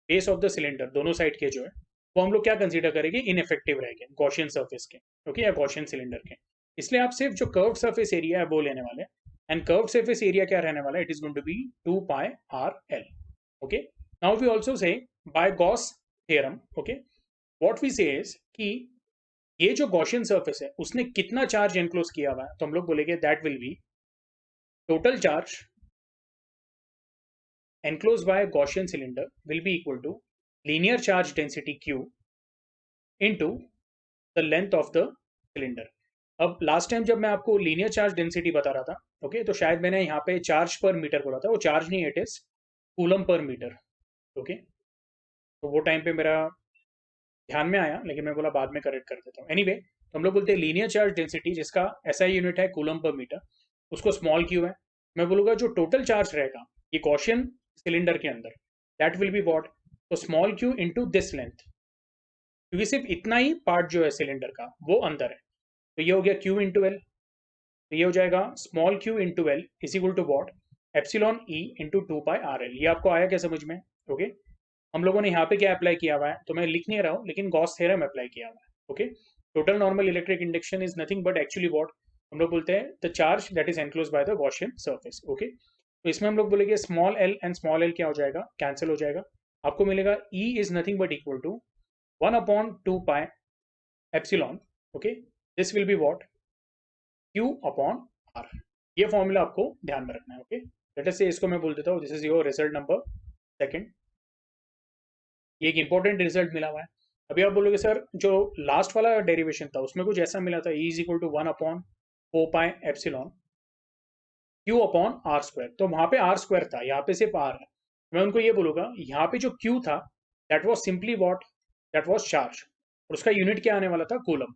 बेस ऑफ द सिलेंडर दोनों साइड के जो है, वो हम लोग क्या कंसीडर करेंगे, इनइफेक्टिव रहेंगे गॉसियन सरफेस के, ओके, या गॉसियन सिलेंडर के। इसलिए आप सिर्फ जो कर्व्ड सरफेस एरिया है वो लेने वाले हैं, एंड कर्व्ड सरफेस एरिया क्या रहने वाला है, it is going to be 2 pi r l. Okay, now we also say by Gauss theorem, okay, what we say is कि ये जो गॉसियन सरफेस है उसने कितना चार्ज एनक्लोज किया हुआ है, तो हम लोग बोलेंगे that will B total charge enclosed by a Gaussian cylinder will be equal to linear charge density q into the length of the cylinder। अब लास्ट टाइम जब मैं आपको लीनियर चार्ज डेंसिटी बता रहा था, ओके, तो शायद मैंने यहाँ पे चार्ज पर मीटर बोला था, वो चार्ज नहीं, it is coulomb per metre. Okay, तो वो टाइम पे मेरा ध्यान में आया, लेकिन मैं बोला बाद में करेक्ट कर देता हूँ। एनीवे, तो हम लोग बोलते हैं लीनियर चार्ज डेंसिटी जिसका एसआई यूनिट है कूलम पर मीटर, उसको स्मॉल क्यू है। मैं बोलूंगा जो टोटल चार्ज रहेगा ये गॉसियन सिलेंडर के अंदर, दैट विल बी व्हाट, तो small Q into this length, क्योंकि सिर्फ इतना ही पार्ट जो है सिलेंडर का वो अंदर है। तो ये हो गया क्यू इंटू एल, तो ये हो जाएगा small q into l is equal to what, epsilon E into 2 pi r l. ये आपको आया क्या समझ में? ओके, हम लोगों ने यहाँ पे क्या अप्लाई किया हुआ है, तो मैं लिख नहीं रहा हूँ, लेकिन गॉस थ्योरम अप्लाई किया हुआ है। Okay, total normal electric induction is nothing but actually what, हम लोग बोलते हैं the charge that is enclose by the Gaussian surface. Okay, तो इसमें हम लोग बोलेंगे small l and small l क्या हो जाएगा, कैंसिल हो जाएगा। आपको मिलेगा E is nothing but equal to 1/2 pi epsilon, okay, this will be what, q upon r. ये फॉर्मूला आपको ध्यान में रखना है। ओके, लेट अस से इसको मैं बोल देता हूँ, this is your result number second. ये एक इंपॉर्टेंट रिजल्ट मिला हुआ है। अभी आप बोलोगे सर जो लास्ट वाला डेरिवेशन था उसमें कुछ ऐसा मिला था, E is equal to 1/4 pi epsilon q upon r square, तो वहां पे आर स्क्वायर था, यहाँ पे सिर्फ आर है। मैं उनको ये बोलूंगा यहाँ पे जो क्यू था that was simply what, that was charge, और उसका यूनिट क्या आने वाला था, कूलम।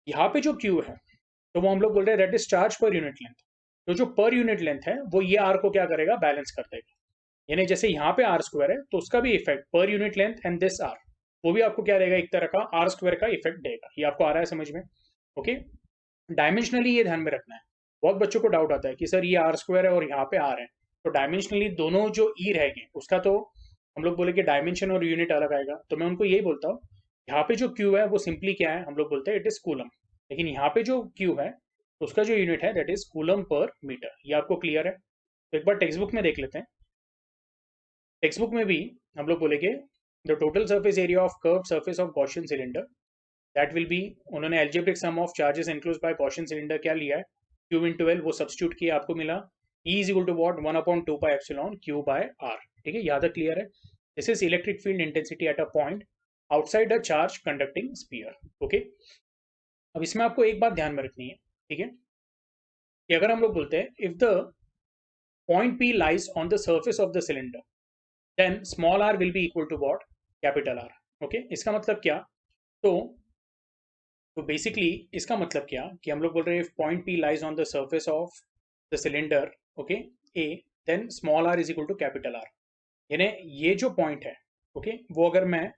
यहाँ पे जो क्यू है तो वो हम लोग बोल रहे हैं दैट इज चार्ज पर यूनिट लेंथ। तो जो पर यूनिट लेंथ है वो ये आर को क्या करेगा, बैलेंस कर देगा। यानी जैसे यहाँ पे आर स्क्वायर है तो उसका भी effect per unit length and this r, वो भी आपको क्या देगा, एक तरह का आर स्क्वायर का इफेक्ट देगा। ये आपको आ रहा है समझ में? ओके, डायमेंशनली ये ध्यान में रखना है। बहुत बच्चों को डाउट आता है कि सर ये आर स्क्वायर है और यहाँ पे आर है, तो डायमेंशनली दोनों जो ई रहेंगे उसका तो हम लोग बोलेंगे डायमेंशन और यूनिट अलग आएगा। तो मैं उनको यही बोलता हूँ, यहाँ पे जो क्यू है वो सिंपली क्या है, हम लोग बोलते हैं इट इज कूलम, लेकिन यहाँ पे जो क्यू है उसका जो यूनिट है that is coulomb per metre. ये आपको क्लियर है? तो एक बार टेक्स्ट बुक में देख लेते हैं। टेक्स्ट बुक में भी हम लोग बोलेंगे the total surface area of curve surface of Gaussian cylinder that will be, उन्होंने algebraic sum of charges enclose by Gaussian cylinder क्या लिया है, क्यू इंटू एल, वो सब्स्टिट्यूट किया, आपको मिला E is equal to what, 1/2 pi epsilon q by r. ठीक है, यहाँ तक क्लियर है? This is electric field intensity at a point outside a charge conducting sphere. Okay, अब इसमें आपको एक बात ध्यान में रखनी है, ठीक है, कि अगर हम लोग बोलते हैं if the point P lies on the surface of the cylinder then small r will be equal to what, capital R। Okay, इसका मतलब क्या, तो बेसिकली इसका मतलब क्या कि हम लोग बोल रहे हैं point P lies on the surface of the cylinder, okay, A, then small r is equal to capital R। यानी ये जो पॉइंट है, ओके, वो अगर मैं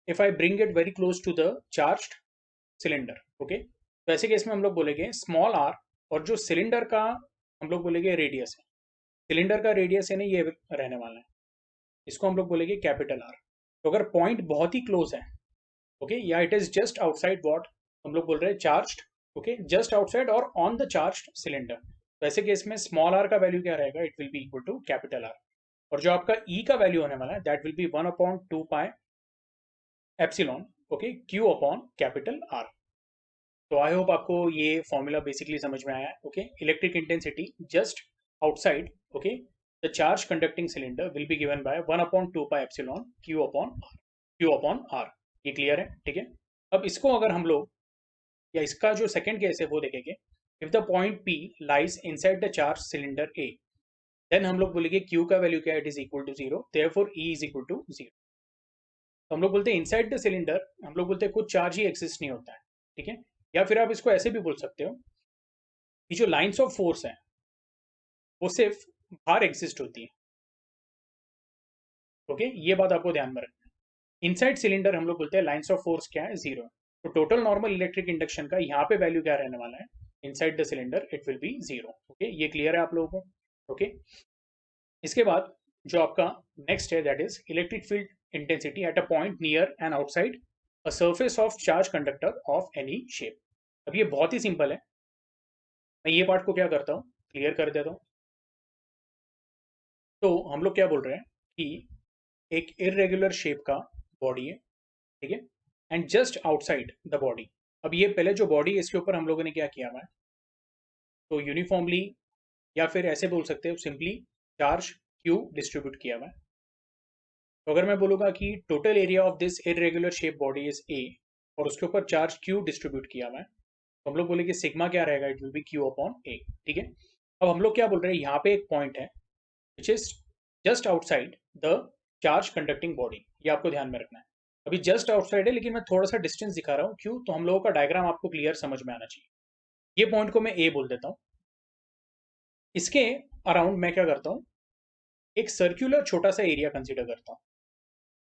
if I bring it very close to the charged cylinder, okay, तो ऐसे case में हम लोग बोलेंगे स्मॉल आर, और जो सिलेंडर का हम लोग बोलेंगे रेडियस है, सिलेंडर का रेडियस है ना ये रहने वाला है, इसको हम लोग बोलेंगे कैपिटल आर। तो अगर पॉइंट बहुत ही क्लोज है, ओके, या it is just outside what, हम लोग बोल रहे हैं चार्ज्ड, ओके, जस्ट आउटसाइड और ऑन द चार्ज्ड सिलेंडर, तो ऐसे केस में स्मॉल आर का वैल्यू क्या रहेगा, it will be equal to capital R. और जो आपका ई का वैल्यू होने वाला है that will be 1/2 pi epsilon okay q upon capital R. तो आई होप आपको ये फॉर्मूला बेसिकली समझ में आया है। Okay, electric intensity just outside okay the charge conducting cylinder will be given by 1/2 pi epsilon q upon r. ये clear है? ठीक है। अब इसको अगर हम लोग या इसका जो सेकंड केस है वो देखेंगे, if the point P lies inside the charge cylinder A, then हम लोग बोलेंगे क्यू का वैल्यू क्या है, it is equal to 0, therefore E is equal to 0। तो हम लोग बोलते हैं इनसाइड द सिलेंडर, हम लोग बोलते हैं कुछ चार्ज ही एक्सिस्ट नहीं होता है। ठीक है, या फिर आप इसको ऐसे भी बोल सकते हो कि जो लाइंस ऑफ फोर्स है वो सिर्फ बाहर एग्जिस्ट होती है। ओके, ये बात आपको ध्यान में रखना है। इनसाइड सिलेंडर हम लोग बोलते हैं लाइंस ऑफ फोर्स क्या है, 0। तो टोटल नॉर्मल इलेक्ट्रिक इंडक्शन का यहाँ पे वैल्यू क्या रहने वाला है, inside the cylinder it will B 0। Okay, ये क्लियर है आप लोगों को? ओके, इसके बाद जो आपका नेक्स्ट है that is electric field intensity at a point near and outside a surface of charge conductor of any shape. अब ये बहुत ही सिंपल है, मैं ये पार्ट को क्या करता हूँ, क्लियर कर देता हूँ। तो हम लोग क्या बोल रहे हैं कि एक इरेगुलर शेप का बॉडी है, ठीक है, and just outside the body. अब ये पहले जो बॉडी है इसके ऊपर हम लोगों ने क्या किया हुआ है, तो यूनिफॉर्मली या फिर ऐसे बोल सकते हो सिंपली चार्ज क्यू डिस्ट्रीब्यूट किया हुआ है। तो अगर मैं बोलूँगा कि total area of this irregular shape body is a और उसके ऊपर चार्ज क्यू डिस्ट्रीब्यूट किया हुआ है, तो हम लोग बोलेंगे सिग्मा क्या रहेगा, it will be q upon A. ठीक है, अब हम लोग क्या बोल रहे हैं, यहाँ पे एक पॉइंट है विच is just outside the charge conducting body, ये आपको ध्यान में रखना है। अभी जस्ट आउटसाइड है लेकिन मैं थोड़ा सा डिस्टेंस दिखा रहा हूँ, क्यों, तो हम लोगों का डायग्राम आपको क्लियर समझ में आना चाहिए। ये पॉइंट को मैं ए बोल देता हूँ। इसके अराउंड मैं क्या करता हूँ, एक सर्क्यूलर छोटा सा एरिया कंसिडर करता हूँ,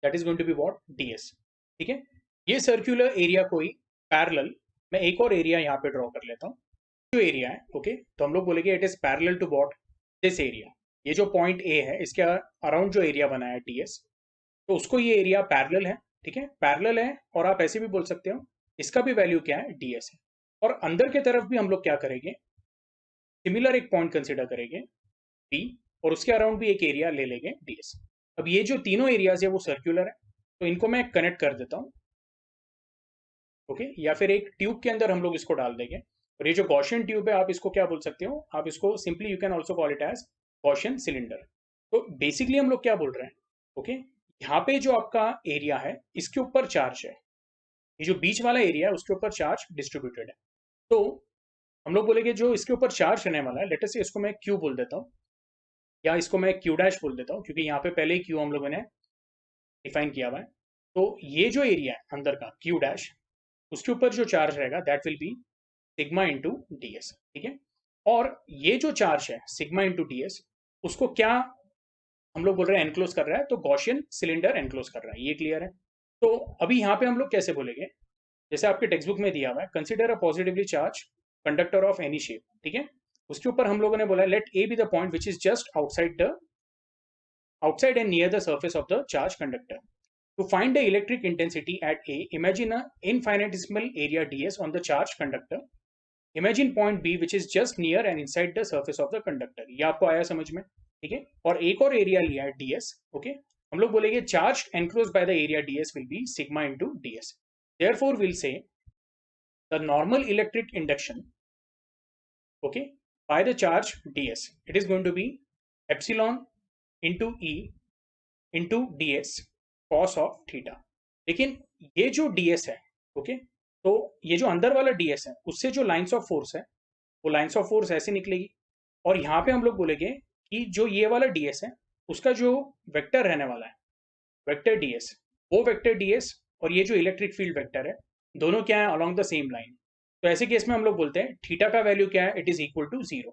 that is going to be what, ds. ठीक है, ये सर्क्यूलर एरिया कोई पैरेलल, मैं एक और एरिया यहाँ पे ड्रॉ कर लेता हूँ, जो एरिया है ओके, तो हम लोग बोलेंगे it is parallel to what, this area. ये जो पॉइंट ए है इसके अराउंड जो एरिया बना है डीएस, तो उसको ये एरिया पैरेलल है। ठीक है, पैरेलल है, और आप ऐसे भी बोल सकते हो इसका भी वैल्यू क्या है, डीएस है। और अंदर के तरफ भी हम लोग क्या करेंगे, सिमिलर एक पॉइंट कंसिडर करेंगे बी, और उसके अराउंड भी एक एरिया ले लेंगे डीएस। अब ये जो तीनों एरियाज है वो सर्क्यूलर है, तो इनको मैं कनेक्ट कर देता हूँ ओके, या फिर एक ट्यूब के अंदर हम लोग इसको डाल देंगे। और ये जो गॉसियन ट्यूब है आप इसको क्या बोल सकते हो, आप इसको simply you can also call it as Gaussian cylinder. तो बेसिकली हम लोग क्या बोल रहे हैं ओके, यहाँ पे जो आपका एरिया है इसके ऊपर चार्ज है, ये जो बीच वाला एरिया है उसके ऊपर चार्ज डिस्ट्रीब्यूटेड है। तो हम लोग बोलेंगे जो इसके ऊपर चार्ज रहने वाला है, लेट अस से इसको मैं क्यू बोल देता हूँ, या इसको मैं क्यू डैश बोल देता हूँ, क्योंकि यहाँ पे पहले ही क्यू हम लोगों ने डिफाइन किया हुआ है। तो ये जो एरिया है अंदर का क्यू डैश, उसके ऊपर जो चार्ज रहेगा that will B sigma into D S. ठीक है, और ये जो चार्ज है सिग्मा इंटू डी एस, उसको क्या हम लोग बोल रहे हैं, एनक्लोज कर रहा है, तो गॉसियन सिलेंडर एनक्लोज कर रहा है। ये क्लियर है? तो अभी यहाँ पे हम लोग कैसे बोलेंगे, जैसे आपके टेक्स्ट बुक में दिया हुआ है, consider a positively charge conductor of any shape. ठीक है, उसके ऊपर हम लोगों ने बोला let A be the point which is just outside and near the surface of the charge conductor. To find the electric intensity at A, imagine an infinitesimal area ds on the charged conductor. Imagine point B which is just near and inside the surface of the conductor. ये आपको आया समझ में? ठीक है, और एक और एरिया लिया है ds ओके, हम लोग बोलेंगे charge enclosed by the area ds will be sigma into ds. Therefore we'll say the normal electric induction okay by the charge ds, it is going to be epsilon into E into ds cos of theta. लेकिन ये जो ds है okay, तो ये जो अंदर वाला ds है उससे जो लाइंस ऑफ फोर्स है वो लाइंस ऑफ फोर्स ऐसे निकलेगी, और यहाँ पे हम लोग बोलेंगे कि जो ये वाला ds है उसका जो वेक्टर रहने वाला है, वेक्टर ds, वो वेक्टर ds और ये जो इलेक्ट्रिक फील्ड वेक्टर है दोनों क्या है, अलोंग द सेम लाइन। तो ऐसे केस में हम लोग बोलते हैं थीटा का वैल्यू क्या है, it is equal to 0।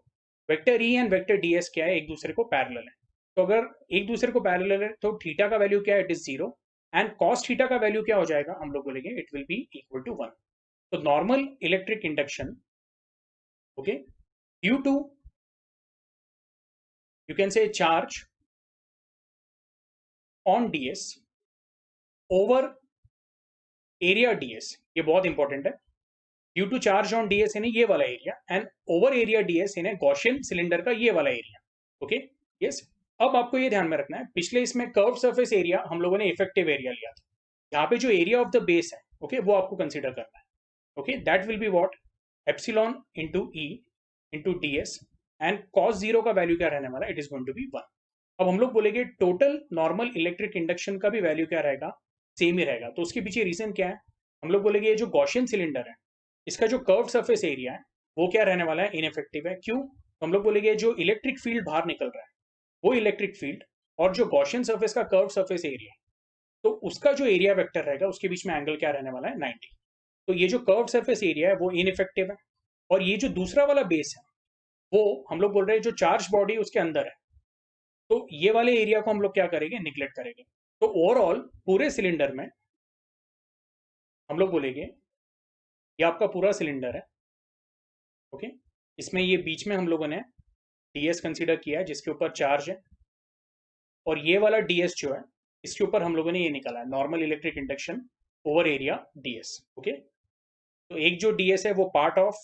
Vector E and vector ds क्या है, एक दूसरे को पैरेलल है। तो अगर एक दूसरे को पैरेलल है तो थीटा का वैल्यू क्या है, it is 0, and cos theta का वैल्यू क्या हो जाएगा, हम लोग बोलेंगे it will be equal to 1। तो normal electric induction okay due to you can say charge on ds over area ds, ये बहुत इंपॉर्टेंट है, due to charge on ds यानी ये वाला area, and over area ds यानी Gaussian cylinder का ये वाला एरिया ओके। यस, अब आपको ये ध्यान में रखना है, पिछले इसमें कर्व सरफेस एरिया हम लोगों ने इफेक्टिव एरिया लिया था, यहाँ पे जो एरिया ऑफ द बेस है ओके वो आपको कंसीडर करना है। Okay that will be what epsilon into E into D S, and cos zero का वैल्यू क्या रहने वाला है, it is going to be 1। अब हम लोग बोलेंगे टोटल नॉर्मल इलेक्ट्रिक इंडक्शन का भी वैल्यू क्या रहेगा, सेम ही रहेगा। तो उसके पीछे रीजन क्या है, हम लोग बोलेंगे ये जो गॉसियन सिलेंडर है इसका जो कर्व सरफेस एरिया है वो क्या रहने वाला है, इनइफेक्टिव है। क्यों, तो हम लोग बोलेंगे जो इलेक्ट्रिक फील्ड बाहर निकल रहा है वो इलेक्ट्रिक फील्ड और जो गॉसियन सरफेस का कर्व सरफेस एरिया तो उसका जो एरिया वेक्टर रहेगा उसके बीच में एंगल क्या रहने वाला है, 90। तो ये जो कर्व सरफेस एरिया है वो इनइफेक्टिव है, और ये जो दूसरा वाला बेस है वो हम लोग बोल रहे हैं जो चार्ज बॉडी उसके अंदर है, तो ये वाले एरिया को हम लोग क्या करेंगे, निग्लेक्ट करेंगे। तो ओवरऑल पूरे सिलेंडर में हम लोग बोलेंगे ये आपका पूरा सिलेंडर है ओके, इसमें ये बीच में हम लोगों ने ds कंसीडर किया है जिसके ऊपर चार्ज है, और ये वाला ds जो है इसके ऊपर हम लोगों ने ये निकाला है normal electric induction over area ds। Okay, तो एक जो ds है वो पार्ट ऑफ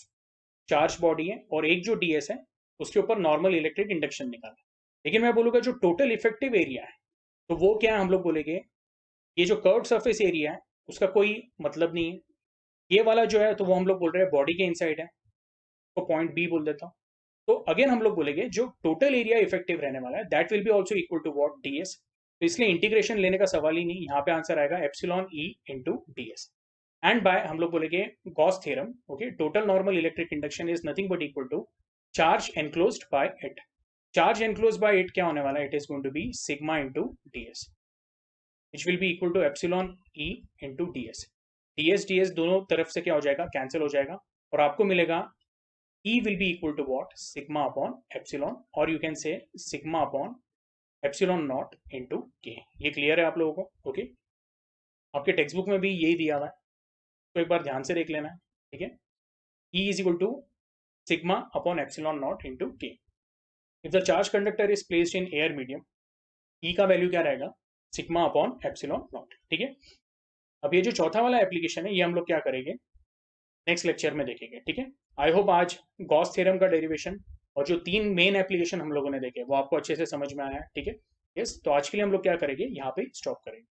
चार्ज बॉडी है, और एक जो ds है उसके ऊपर नॉर्मल इलेक्ट्रिक इंडक्शन निकाला है। लेकिन मैं बोलूंगा जो टोटल इफेक्टिव एरिया है तो वो क्या है, हम लोग बोलेंगे ये जो कर्व सरफेस एरिया है उसका कोई मतलब नहीं है। ये वाला जो है तो वो हम लोग बोल रहे हैं बॉडी के इनसाइड है, तो पॉइंट बी बोल देता हूँ। तो अगेन हम लोग बोलेंगे जो टोटल एरिया इफेक्टिव रहने वाला है that will be also equal to what, ds। तो इसलिए इंटीग्रेशन लेने का सवाल ही नहीं, यहाँ पे आंसर आएगा epsilon E into ds। And by हम लोग बोलेंगे Gauss theorem okay, total normal electric induction is nothing but equal to charge enclosed by it. Charge enclosed by it क्या होने वाला है, it is going to be sigma into ds which will be equal to epsilon E into ds। ds दोनों तरफ से क्या हो जाएगा, कैंसिल हो जाएगा, और आपको मिलेगा E will be equal to what, sigma upon epsilon, or you can say sigma upon epsilon naught into k। ये क्लियर है आप लोगों को ओके, आपके टेक्स्ट बुक में भी यही दिया हुआ है, तो एक बार ध्यान से देख लेना है ठीक है। E is equal to sigma upon epsilon naught into k। If the charge conductor is placed in air medium, E का वैल्यू क्या रहेगा, sigma upon epsilon naught। ठीक है, अब ये जो चौथा वाला एप्लीकेशन है ये हम लोग क्या करेंगे, नेक्स्ट लेक्चर में देखेंगे ठीक है। आई होप आज गॉस थ्योरम का डेरिवेशन और जो 3 मेन एप्लीकेशन हम लोगों ने देखे वो आपको अच्छे से समझ में आया है ठीक है। यस, तो आज के लिए हम लोग क्या करेंगे, यहाँ पे स्टॉप करेंगे।